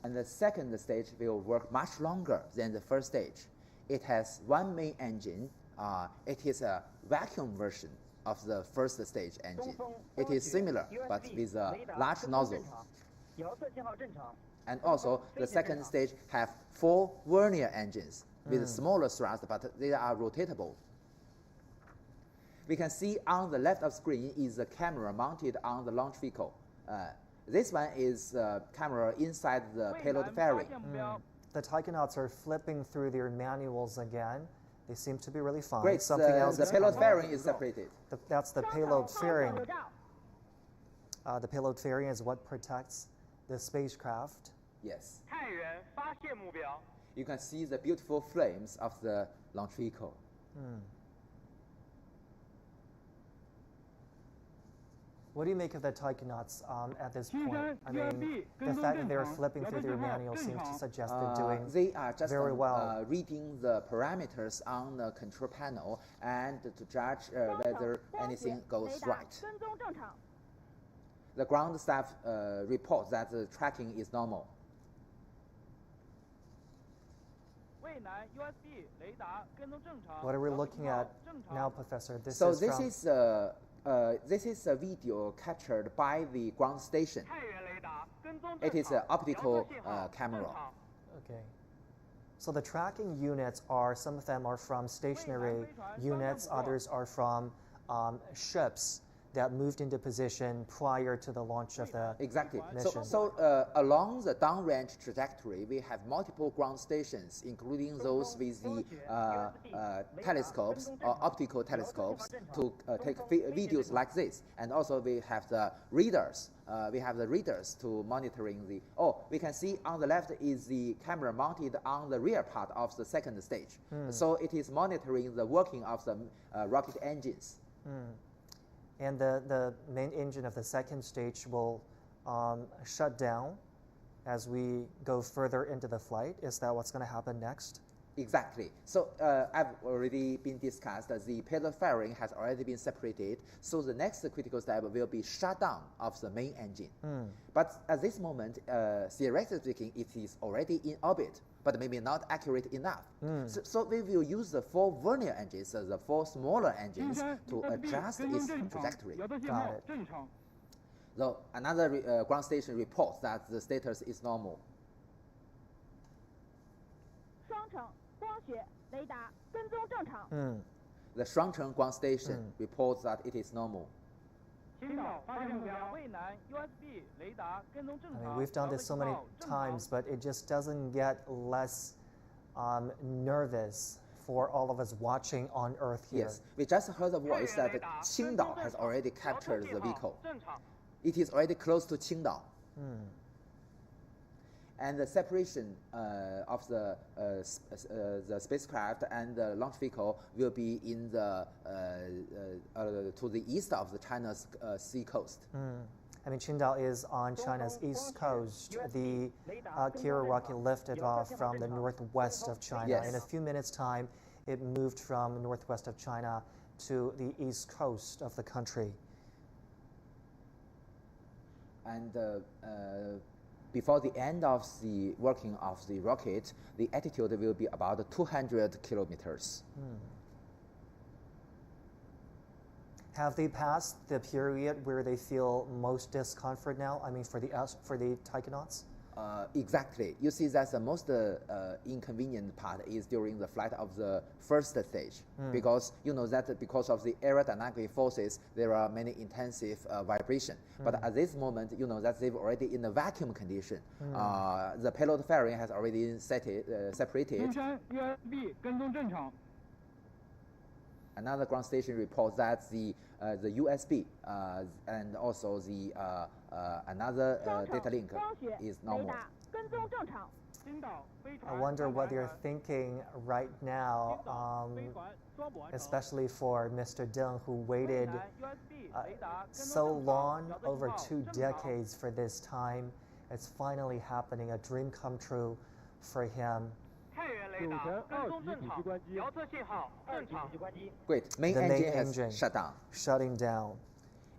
Speaker 5: And the second stage will work much longer than the first stage. It has 1 main engine. It is a vacuum version of the first stage engine. It is similar, but with a large nozzle. And also, the second stage have 4 vernier engines with smaller thrust, but they are rotatable. We can see on the left of screen is the camera mounted on the launch vehicle. This one is the camera inside the payload fairing.
Speaker 2: The taikonauts are flipping through their manuals again. They seem to be really fine.
Speaker 5: Great.
Speaker 2: Something else.
Speaker 5: The payload fairing is separated.
Speaker 2: That's the payload fairing. The payload fairing is what protects the spacecraft.
Speaker 5: Yes. You can see the beautiful flames of the launch vehicle.
Speaker 2: What do you make of the taikonauts at this point? I mean, the fact that they're flipping through their manuals seems to suggest they're doing
Speaker 5: they are just
Speaker 2: very well.
Speaker 5: Reading the parameters on the control panel and to judge whether anything goes right. The ground staff reports that the tracking is normal.
Speaker 2: What are we looking at now, Professor? This
Speaker 5: is a video captured by the ground station. It is an optical camera.
Speaker 2: Okay. So the tracking units are, some of them are from stationary units, others are from ships that moved into position prior to the launch of the mission.
Speaker 5: So along the downrange trajectory, we have multiple ground stations, including those with the telescopes or optical telescopes to take videos like this. And also we have the readers. We have the readers to monitoring the. We can see on the left is the camera mounted on the rear part of the second stage. So it is monitoring the working of the rocket engines.
Speaker 2: And the main engine of the second stage will shut down as we go further into the flight. Is that what's going to happen next?
Speaker 5: Exactly. So I've already been discussed that the payload fairing has already been separated. So the next critical step will be shutdown of the main engine. But at this moment, theoretically speaking, it is already in orbit, but maybe not accurate enough. So we will use the 4 vernier engines, the 4 smaller engines, to adjust its trajectory.
Speaker 2: Got it.
Speaker 5: So another ground station reports that the status is normal. The Shenzhou ground station reports that it is normal.
Speaker 2: I mean, we've done this so many times, but it just doesn't get less nervous for all of us watching on Earth here.
Speaker 5: Yes, we just heard a voice that Qingdao has already captured the vehicle. It is already close to Qingdao. And the separation of the spacecraft and the launch vehicle will be in the to the east of the China's sea coast.
Speaker 2: I mean, Qingdao is on China's east coast. The carrier rocket lifted off from the northwest of China.
Speaker 5: Yes.
Speaker 2: In a few minutes' time, it moved from northwest of China to the east coast of the country.
Speaker 5: And before the end of the working of the rocket, the altitude will be about 200 kilometers.
Speaker 2: Have they passed the period where they feel most discomfort now? I mean, for the taikonauts?
Speaker 5: Exactly. You see that the most inconvenient part is during the flight of the first stage, because you know that because of the aerodynamic forces, there are many intensive vibration. But at this moment, you know that they've already in a vacuum condition. The payload fairing has already separated. Another ground station reports that the USB and also the another data link is normal.
Speaker 2: I wonder what you're thinking right now, especially for Mr. Deng, who waited so long, over 2 decades for this time. It's finally happening, a dream come true for him.
Speaker 5: Great. Main engine has shut down.
Speaker 2: Shutting down.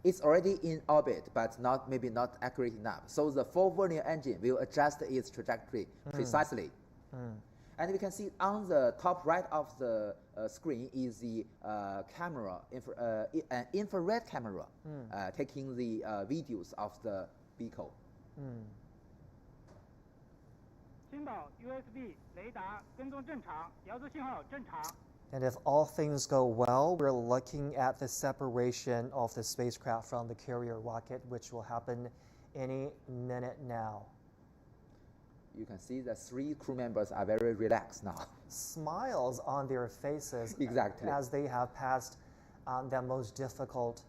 Speaker 5: It's already in orbit, but maybe not accurate enough. So the 4 vernier engine will adjust its trajectory precisely. And we can see on the top right of the screen is the camera, an infrared camera, taking the videos of the vehicle.
Speaker 2: And if all things go well, we're looking at the separation of the spacecraft from the carrier rocket, which will happen any minute now.
Speaker 5: You can see the 3 crew members are very relaxed now.
Speaker 2: Smiles on their faces.
Speaker 5: Exactly.
Speaker 2: As they have passed that most difficult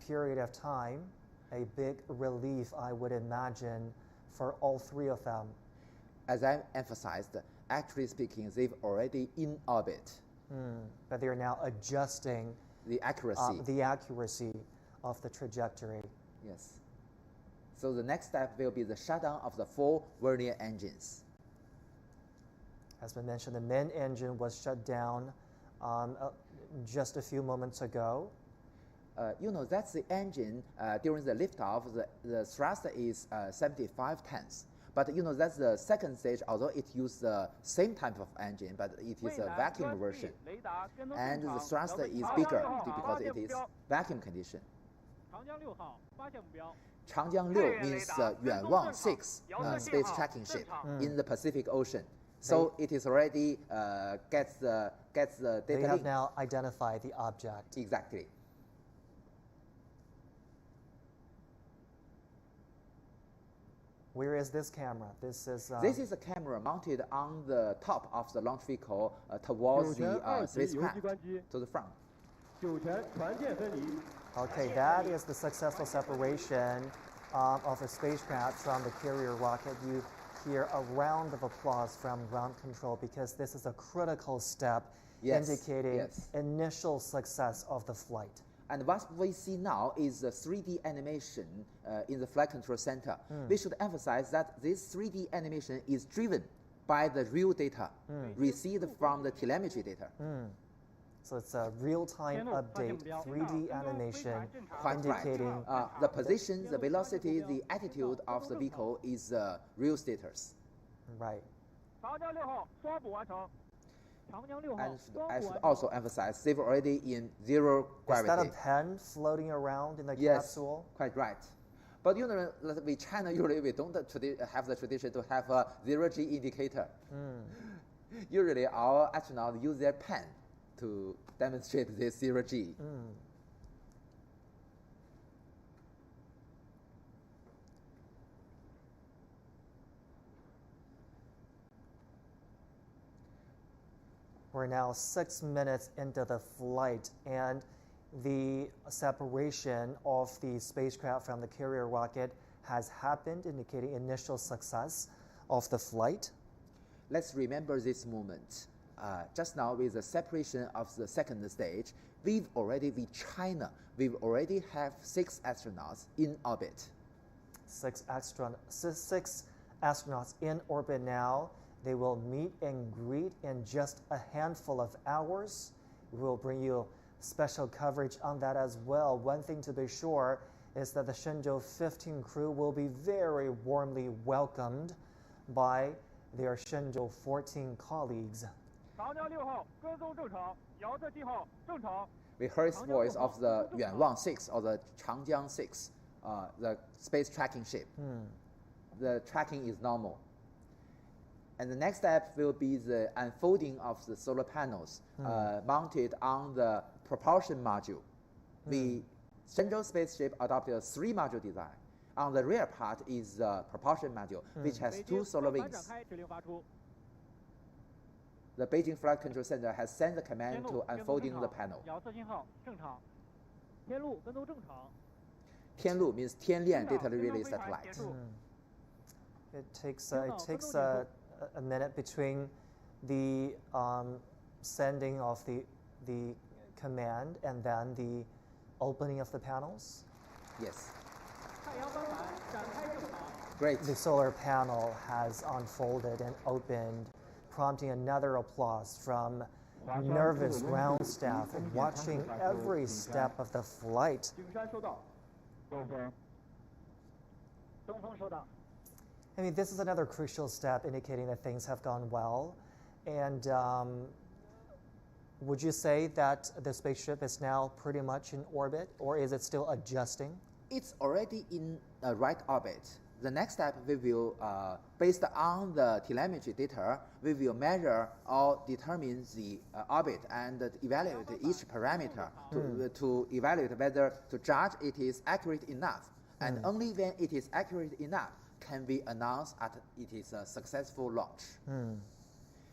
Speaker 2: period of time. A big relief, I would imagine, for all 3 of them.
Speaker 5: As I emphasized, actually speaking, they've already in orbit.
Speaker 2: But they're now adjusting
Speaker 5: the accuracy
Speaker 2: of the trajectory.
Speaker 5: Yes. So the next step will be the shutdown of the 4 vernier engines.
Speaker 2: As we mentioned, the main engine was shut down just a few moments ago.
Speaker 5: You know, that's the engine during the liftoff, the thrust is 75 tons. But you know, that's the second stage, although it uses the same type of engine, but it is a vacuum version. And the thrust is bigger because it is vacuum condition. Changjiang 6 means Yuan Wang 6 space tracking ship in the Pacific Ocean. So it is already gets the data
Speaker 2: They have
Speaker 5: link.
Speaker 2: now identified the object.
Speaker 5: Exactly.
Speaker 2: Where is this camera? This is
Speaker 5: a camera mounted on the top of the launch vehicle towards the spacecraft, to the front.
Speaker 2: Okay, that is the successful separation of a spacecraft from the carrier rocket. You hear a round of applause from ground control because this is a critical step indicating initial success of the flight.
Speaker 5: And what we see now is the 3D animation in the flight control center. We should emphasize that this 3D animation is driven by the real data received from the telemetry data.
Speaker 2: So it's a real-time update, 3D animation indicating
Speaker 5: the position, the velocity, the attitude of the vehicle is real status.
Speaker 2: Right.
Speaker 5: And I should also emphasize they've already in zero gravity.
Speaker 2: Is that a pen floating around in the capsule?
Speaker 5: Yes, quite right. But you know, with China, usually we don't have the tradition to have a zero-G indicator. Usually our astronauts use their pen to demonstrate this zero-G.
Speaker 2: We're now 6 minutes into the flight, and the separation of the spacecraft from the carrier rocket has happened, indicating initial success of the flight.
Speaker 5: Let's remember this moment. Just now, with the separation of the second stage, with China, we've already have 6 astronauts in orbit.
Speaker 2: 6 astronauts in orbit now. They will meet and greet in just a handful of hours. We will bring you special coverage on that as well. One thing to be sure is that the Shenzhou-15 crew will be very warmly welcomed by their Shenzhou-14 colleagues.
Speaker 5: We heard the voice of the Yuan Wang 6 or the Changjiang 6, the space tracking ship. the tracking is normal. And the next step will be the unfolding of the solar panels mounted on the propulsion module. The Shenzhou spaceship adopted a 3-module design. On the rear part is the propulsion module, which has 2 solar wings. The Beijing Flight Control Center has sent the command to unfolding the panel. Tianlu means Tianlian data relay satellite.
Speaker 2: It takes a minute between the sending of the command and then the opening of the panels.
Speaker 5: Yes. Great.
Speaker 2: The solar panel has unfolded and opened, prompting another applause from nervous ground staff watching every step of the flight. I mean, this is another crucial step indicating that things have gone well. And would you say that the spaceship is now pretty much in orbit, or is it still adjusting?
Speaker 5: It's already in a right orbit. The next step, we will, based on the telemetry data, we will measure or determine the orbit and evaluate each parameter to evaluate whether to judge it is accurate enough. And only when it is accurate enough can we announce that it is a successful launch.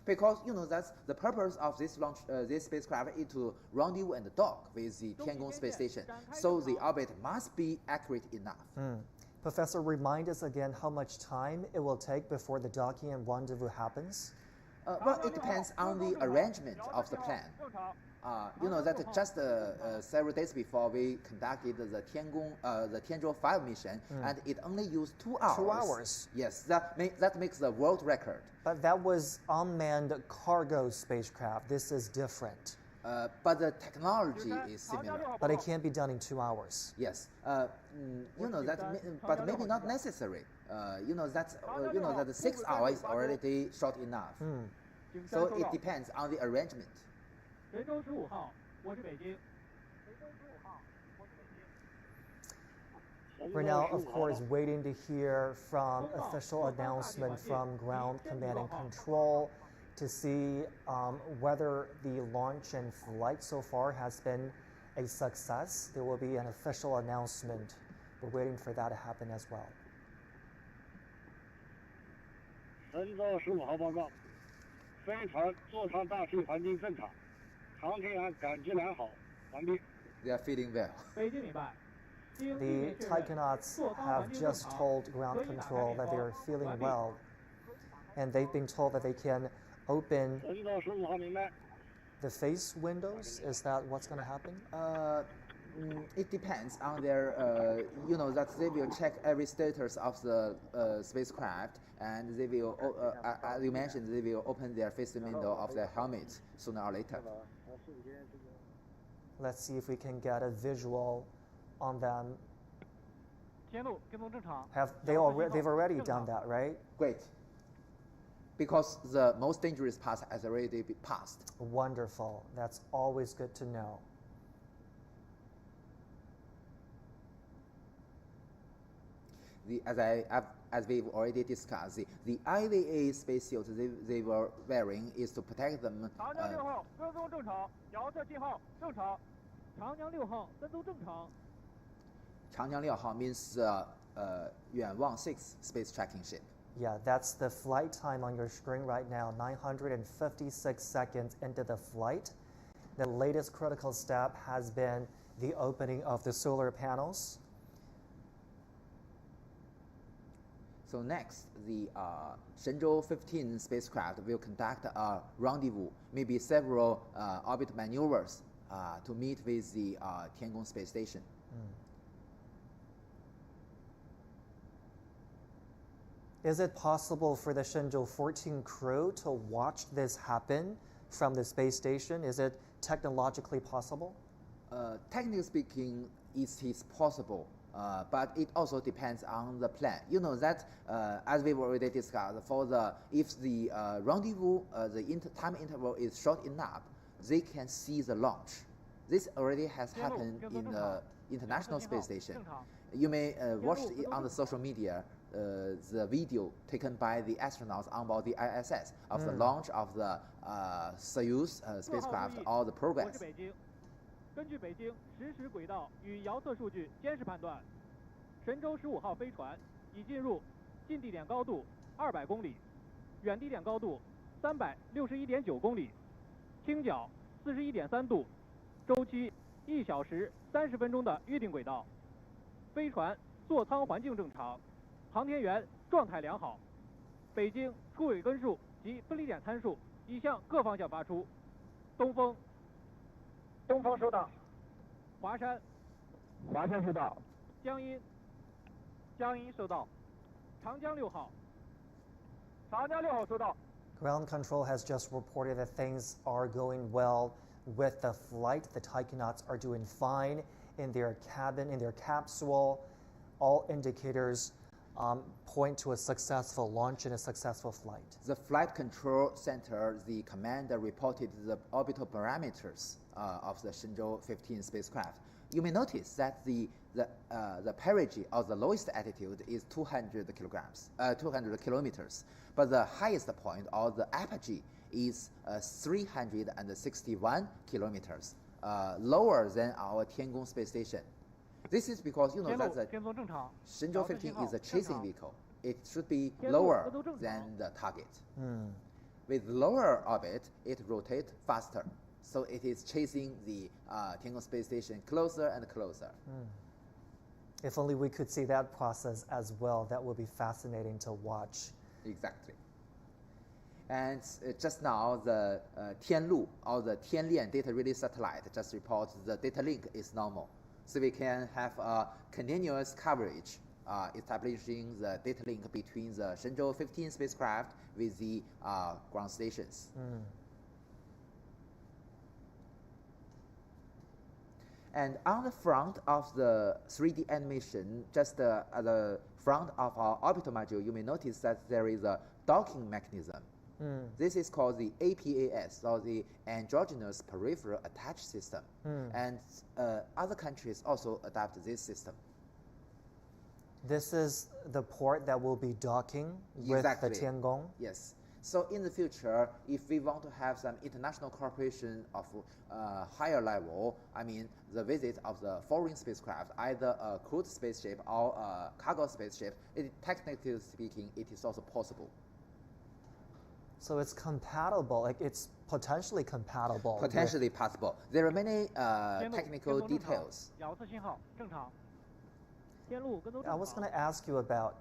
Speaker 5: Because that's the purpose of this launch. This spacecraft is to rendezvous and dock with the Tiangong space station. So the orbit must be accurate enough.
Speaker 2: Professor, remind us again how much time it will take before the docking and rendezvous happens?
Speaker 5: Well, it depends on the arrangement of the plan. That just several days before we conducted the Tiangong-15 mission, and it only used 2 hours.
Speaker 2: 2 hours?
Speaker 5: Yes, that makes the world record.
Speaker 2: But that was unmanned cargo spacecraft. This is different.
Speaker 5: But the technology is similar.
Speaker 2: But it can't be done in 2 hours.
Speaker 5: Yes, but maybe not necessary. That the 6 hours is already short enough. So it depends on the arrangement.
Speaker 2: We're now, of course, waiting to hear from official announcement from Ground Command and Control to see whether the launch and flight so far has been a success. There will be an official announcement. We're waiting for that to happen as well.
Speaker 9: 15号报告，飞船座舱大气环境正常，航天员感觉良好，完毕。
Speaker 5: They are feeling well.
Speaker 9: 北京明白。
Speaker 2: The taikonauts have just told ground control that they are feeling well, and they've been told that they can open the face windows. Is that what's going to happen?
Speaker 5: It depends on their, that they will check every status of the spacecraft, and they will, as you mentioned, they will open their face window of their helmet sooner or later.
Speaker 2: Let's see if we can get a visual on them. They've already done that, right?
Speaker 5: Great. Because the most dangerous part has already been passed.
Speaker 2: Wonderful. That's always good to know.
Speaker 5: As we've already discussed, the IVA spacesuit they were wearing is to protect them. 长江6号 means 远望6 space tracking ship.
Speaker 2: Yeah, that's the flight time on your screen right now, 956 seconds into the flight. The latest critical step has been the opening of the solar panels.
Speaker 5: So next, the Shenzhou-15 spacecraft will conduct a rendezvous, maybe several orbit maneuvers to meet with the Tiangong space station.
Speaker 2: Is it possible for the Shenzhou-14 crew to watch this happen from the space station? Is it technologically possible?
Speaker 5: Technically speaking, it is possible, but it also depends on the plan. You know that, as we've already discussed, if the rendezvous, time interval is short enough, they can see the launch. This already has happened in the International Space Station. You may watch it on the social media. the video taken by the astronauts on board the ISS of the launch of the Soyuz spacecraft, all the progress.
Speaker 12: 根据北京实时轨道与遥测数据监视判断，神舟15号飞船已进入近地点高度200公里，远地点高度361.9公里，倾角41.3度，周期1小时30分钟的预定轨道。飞船座舱环境正常，航天员状态良好。北京出轨根数及分离点参数已向各方向发出。东风收到。华山收到。江阴收到。长江6号收到。
Speaker 2: Ground control has just reported that things are going well with the flight. The taikonauts are doing fine in their cabin, in their capsule. All indicators point to a successful launch and a successful flight.
Speaker 5: The Flight Control Center, the commander reported the orbital parameters of the Shenzhou-15 spacecraft. You may notice that the perigee or the lowest altitude is 200 kilometers, but the highest point or the apogee is 361 kilometers, lower than our Tiangong space station. This is because you know that the Shenzhou-15 is a chasing vehicle. It should be lower than the target. With lower orbit, it rotates faster. So it is chasing the Tiangong space station closer and closer.
Speaker 2: If only we could see that process as well. That would be fascinating to watch.
Speaker 5: Exactly. And just now, the Tianlu or the Tianlian data relay satellite just reports the data link is normal. So we can have a continuous coverage establishing the data link between the Shenzhou-15 spacecraft with the ground stations. And on the front of the 3D animation, just at the front of our orbital module, you may notice that there is a docking mechanism. This is called the APAS, or the Androgynous Peripheral Attach System. And other countries also adopt this system.
Speaker 2: This is the port that will be docking with the Tiangong?
Speaker 5: Yes. So in the future, if we want to have some international cooperation of higher level, I mean the visit of the foreign spacecraft, either a crewed spaceship or a cargo spaceship, technically speaking, it is also possible.
Speaker 2: So it's compatible, like it's potentially compatible.
Speaker 5: Potentially possible. There are many technical details.
Speaker 2: I was going to ask you about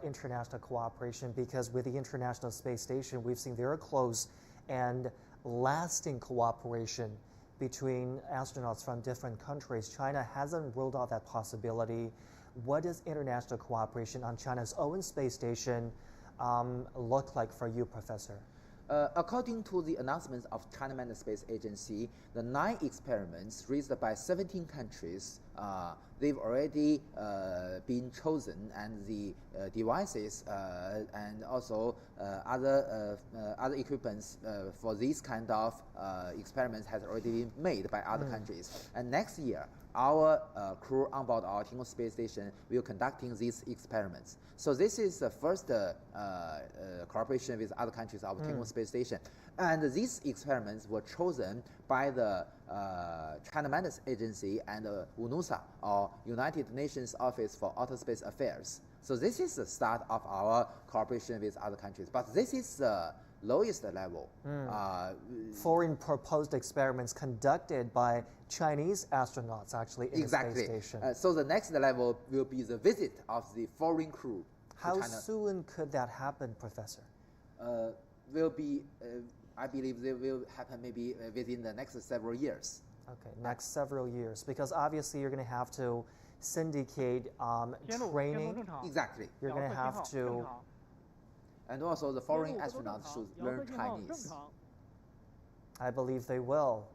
Speaker 2: international cooperation, because with the International Space Station, we've seen very close and lasting cooperation between astronauts from different countries. China hasn't ruled out that possibility. What does international cooperation on China's own space station look like for you, Professor?
Speaker 5: According to the announcements of China Manned Space Agency, the 9 experiments raised by 17 countries, they've already been chosen, and the devices and also other equipments for these kind of experiments has already been made by other countries. And next year, our crew on board our Tiangong space station will conducting these experiments. So this is the first cooperation with other countries of Tiangong space station. And these experiments were chosen by the China Manned Agency and UNOSA, or United Nations Office for Outer Space Affairs. So this is the start of our cooperation with other countries. But this is the lowest level.
Speaker 2: Foreign proposed experiments conducted by Chinese astronauts actually in the space station.
Speaker 5: So the next level will be the visit of the foreign crew.
Speaker 2: How soon could that happen, Professor?
Speaker 5: Will be, I believe they will happen maybe within the next several years.
Speaker 2: Okay, next several years, because obviously you're going to have to syndicate training.
Speaker 5: Exactly.
Speaker 2: You're going to have to.
Speaker 5: And also the foreign astronauts should learn Chinese.
Speaker 2: I believe they will.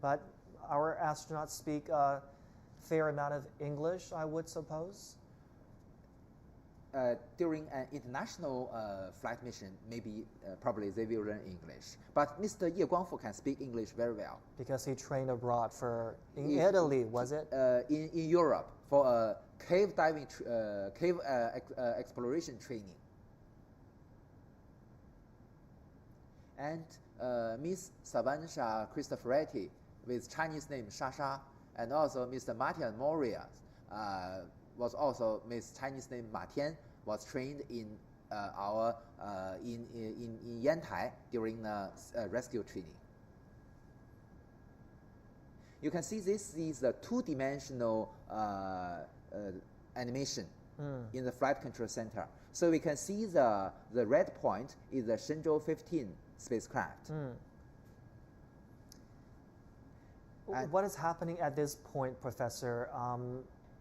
Speaker 2: But our astronauts speak a fair amount of English, I would suppose.
Speaker 5: during an international flight mission, maybe probably they will learn English. But Mr. Ye Guangfu can speak English very well.
Speaker 2: Because he trained abroad in Italy, was it?
Speaker 5: In Europe for a cave diving, exploration training. And Miss Savansha Cristoforetti, with Chinese name Shasha, and also Mr. Martian Moria was also Miss Chinese name Ma Tian, was trained in in Yantai during the rescue training. You can see this is a two-dimensional animation in the flight control center. So we can see the red point is the Shenzhou-15 spacecraft.
Speaker 2: What is happening at this point, Professor?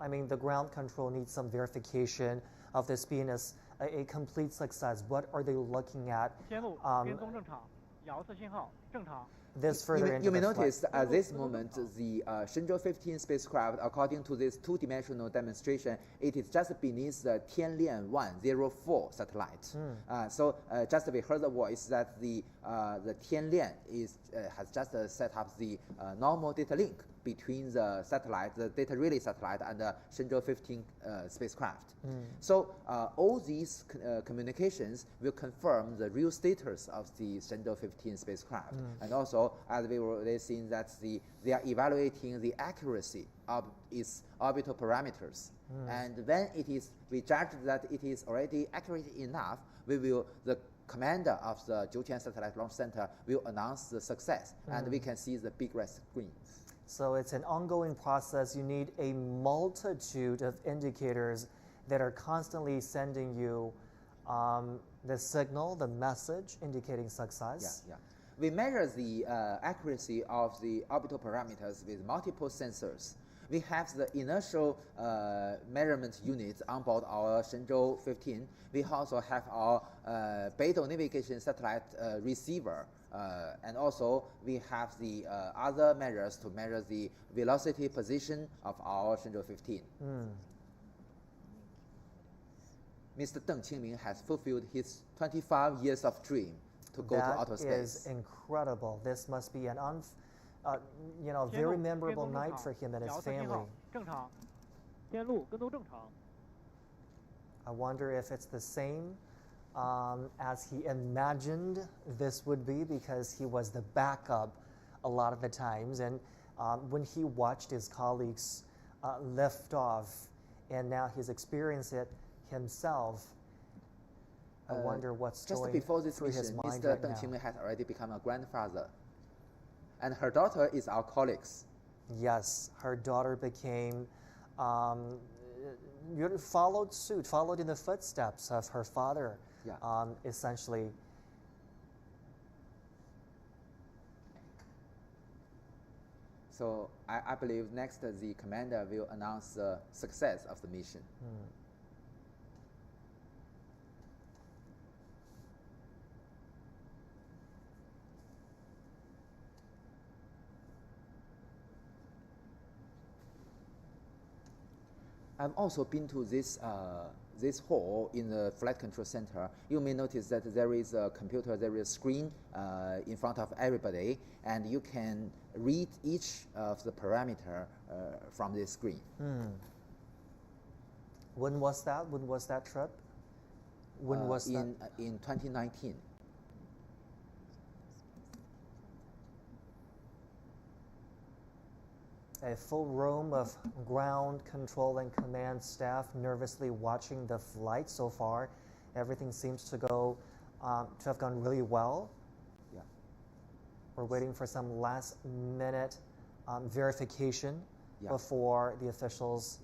Speaker 2: I mean, the ground control needs some verification of this being a complete success. What are they looking at? This further into
Speaker 5: you may
Speaker 2: the
Speaker 5: notice
Speaker 2: flight.
Speaker 5: at this moment the Shenzhou-15 spacecraft, according to this two-dimensional demonstration, it is just beneath the Tianlian 104 satellite. So just we heard the voice that the Tianlian has just set up the normal data link between the satellite, the data relay satellite, and the Shenzhou-15 spacecraft. So all these communications will confirm the real status of the Shenzhou-15 spacecraft. And also, as we were already seeing, that they are evaluating the accuracy of its orbital parameters. And when we judge that it is already accurate enough, the commander of the Zhoutian Satellite Launch Center will announce the success, and we can see the big red screen.
Speaker 2: So it's an ongoing process. You need a multitude of indicators that are constantly sending you the signal, the message indicating success.
Speaker 5: Yeah. We measure the accuracy of the orbital parameters with multiple sensors. We have the inertial measurement units on board our Shenzhou-15. We also have our Beidou navigation satellite receiver. And also, we have the other measures to measure the velocity position of our Shenzhou-15. Mr. Deng Qingming has fulfilled his 25 years of dream to go to outer space.
Speaker 2: That is incredible. This must be an very memorable night for him and his family. I wonder if it's the same as he imagined this would be, because he was the backup a lot of the times. And when he watched his colleagues lift off, and now he's experienced it himself, I wonder what's going
Speaker 5: before this
Speaker 2: through his
Speaker 5: mission,
Speaker 2: mind
Speaker 5: Mr.
Speaker 2: right
Speaker 5: Deng
Speaker 2: now.
Speaker 5: Qingming has already become a grandfather. And her daughter is our colleagues.
Speaker 2: Yes, her daughter became, followed in the footsteps of her father, essentially.
Speaker 5: So I believe next the commander will announce the success of the mission. I've also been to this hall in the flight control center. You may notice that there is a computer, there is a screen in front of everybody, and you can read each of the parameter from this screen.
Speaker 2: When was that? When was that trip? When was that?
Speaker 5: In 2019.
Speaker 2: A full room of ground control and command staff nervously watching the flight so far. Everything seems to have gone really well.
Speaker 5: Yeah.
Speaker 2: We're waiting for some last minute verification before the officials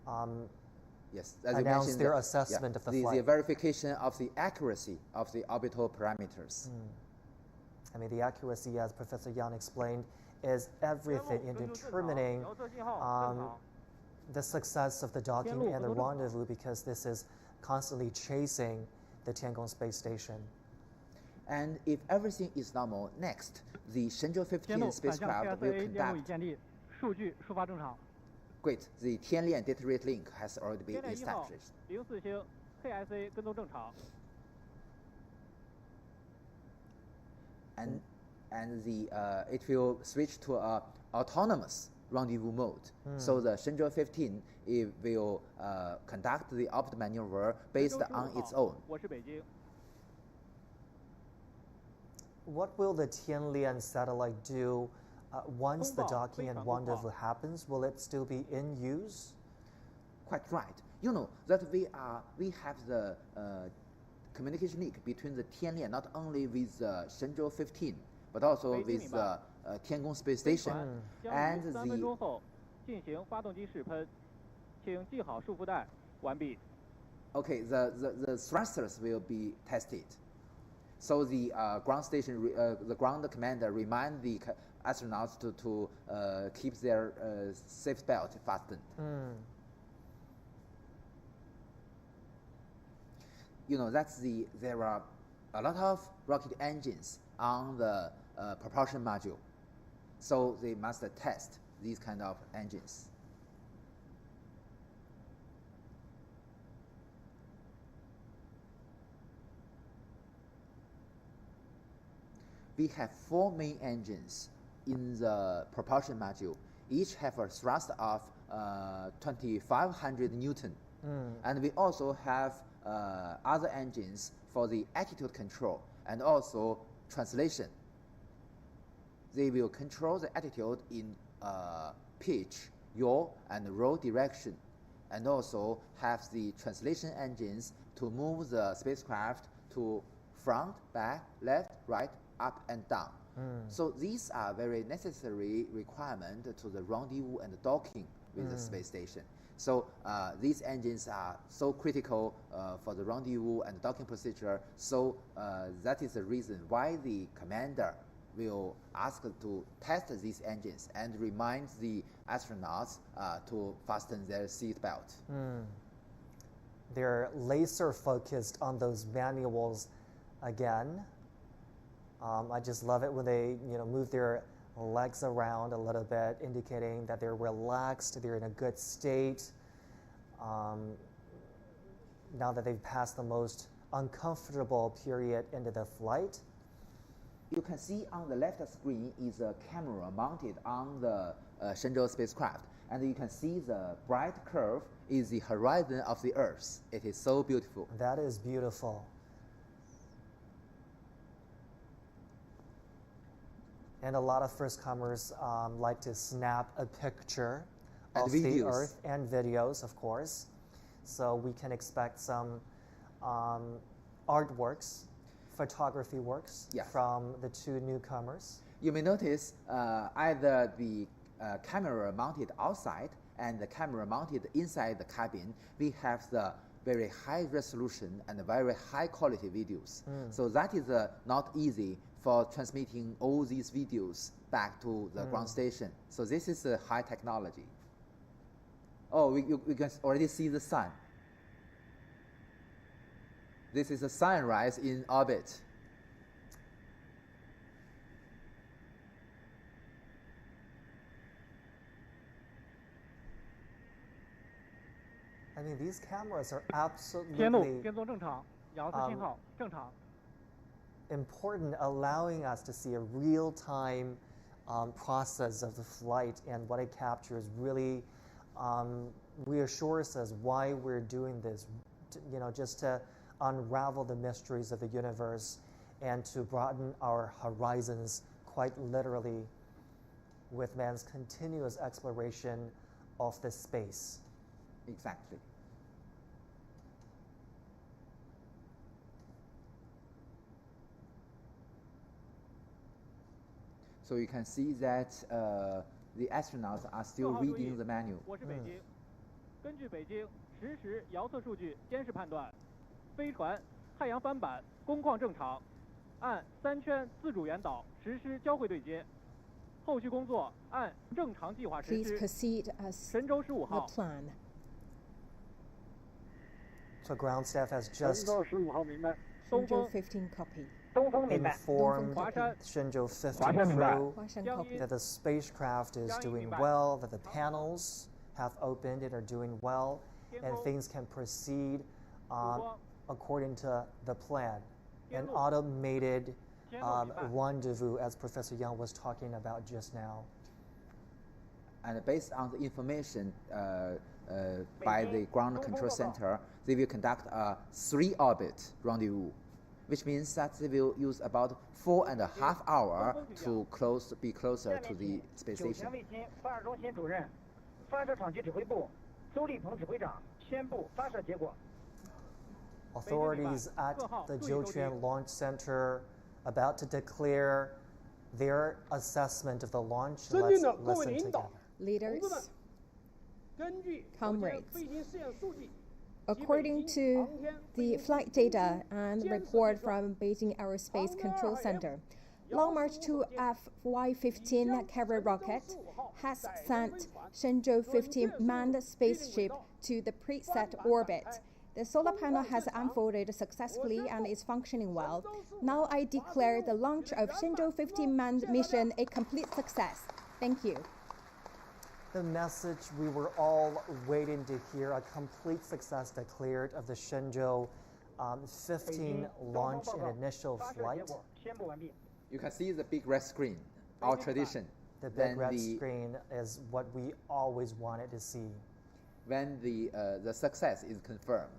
Speaker 2: announce their assessment of the flight.
Speaker 5: The verification of the accuracy of the orbital parameters.
Speaker 2: I mean, the accuracy, as Professor Yang explained, is everything in determining the success of the docking and the rendezvous, because this is constantly chasing the Tiangong space station.
Speaker 5: And if everything is normal, next, the Shenzhou-15 spacecraft will conduct. Great, the Tianlian data rate link has already been established.
Speaker 12: KSA 跟踪正常。
Speaker 5: And it will switch to a autonomous rendezvous mode. So the Shenzhou-15 it will conduct the orbit maneuver based on its own.
Speaker 12: 我是北京。
Speaker 2: What will the Tianlian satellite do once the docking and rendezvous happens? Will it still be in use?
Speaker 5: Quite right. You know that we have the communication link between the Tianlian not only with Shenzhou-15 but also with Tiangong space station and
Speaker 12: 3分钟后进行发动机试喷，请系好束缚带。完毕。
Speaker 5: Okay, the thrusters will be tested. So the ground station, the ground commander remind the astronauts to keep their safe belt fastened. You know there are a lot of rocket engines on the propulsion module, so they must test these kind of engines. We have 4 main engines in the propulsion module. Each have a thrust of 2,500 Newton. And we also have other engines for the attitude control and also translation. They will control the attitude in pitch, yaw, and roll direction, and also have the translation engines to move the spacecraft to front, back, left, right, up and down. So these are very necessary requirement to the rendezvous and docking with the space station. So these engines are so critical for the rendezvous and docking procedure. So that is the reason why the commander will ask to test these engines and remind the astronauts to fasten their seat belt.
Speaker 2: They're laser focused on those manuals again. I just love it when they move their legs around a little bit, indicating that they're relaxed, they're in a good state. Now that they've passed the most uncomfortable period into the flight.
Speaker 5: You can see on the left screen is a camera mounted on the Shenzhou spacecraft, and you can see the bright curve is the horizon of the Earth. It is so beautiful.
Speaker 2: That is beautiful. And a lot of first-comers like to snap a picture of the Earth and videos, of course. So we can expect some artworks, photography works from the 2 newcomers.
Speaker 5: You may notice either the camera mounted outside and the camera mounted inside the cabin, we have the very high resolution and very high quality videos. So that is not easy for transmitting all these videos back to the ground station. So this is a high technology. Oh, we can already see the sun. This is a sunrise in orbit.
Speaker 2: I mean, these cameras are absolutely
Speaker 12: 天路跟踪正常，遥四信号正常。
Speaker 2: important, allowing us to see a real-time process of the flight, and what it captures really reassures us why we're doing this, just to unravel the mysteries of the universe and to broaden our horizons quite literally with man's continuous exploration of this space.
Speaker 5: Exactly. So you can see that the astronauts are still reading the manual.
Speaker 12: 我是北京，根据北京实时遥测数据监视判断，飞船太阳帆板工况正常，按3圈自主原导实施交会对接，后续工作按正常计划实
Speaker 10: Please
Speaker 12: 施。
Speaker 10: proceed as
Speaker 12: 神舟15
Speaker 10: the
Speaker 12: 号。
Speaker 10: plan.
Speaker 2: So ground staff has just
Speaker 9: 15号明白。
Speaker 10: Shenzhou 15 copy.
Speaker 2: informed
Speaker 12: Huashan.
Speaker 2: Shenzhou-15
Speaker 12: Huashan
Speaker 2: crew
Speaker 10: Huashan copy.
Speaker 2: that the spacecraft is doing well, that the panels have opened and are doing well, and things can proceed according to the plan. An automated rendezvous, as Professor Yang was talking about just now.
Speaker 5: And based on the information by the ground control center, they will conduct a 3-orbit rendezvous, which means that they will use about 4.5 hours to be closer to the space station.
Speaker 2: Authorities at the Jiuquan Launch Center about to declare their assessment of the launch. Let's listen together.
Speaker 10: Leaders, comrades, according to the flight data and report from Beijing Aerospace Control Center, Long March 2 FY-15 carrier rocket has sent Shenzhou-15 manned spaceship to the preset orbit. The solar panel has unfolded successfully and is functioning well. Now I declare the launch of Shenzhou-15 manned mission a complete success. Thank you.
Speaker 2: The message we were all waiting to hear, a complete success declared of the Shenzhou-15 launch and initial flight.
Speaker 5: You can see the big red screen, our tradition.
Speaker 2: The big red screen is what we always wanted to see.
Speaker 5: When the success is confirmed.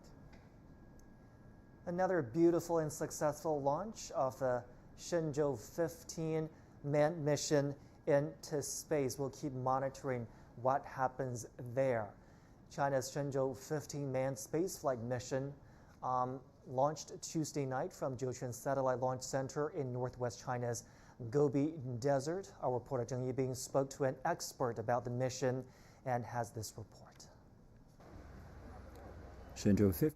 Speaker 2: Another beautiful and successful launch of the Shenzhou-15 manned mission into space. We'll keep monitoring what happens there. China's Shenzhou-15 manned spaceflight mission launched Tuesday night from Jiuquan Satellite Launch Center in northwest China's Gobi Desert. Our reporter Zheng Yibing spoke to an expert about the mission and has this report.
Speaker 13: Shenzhou-15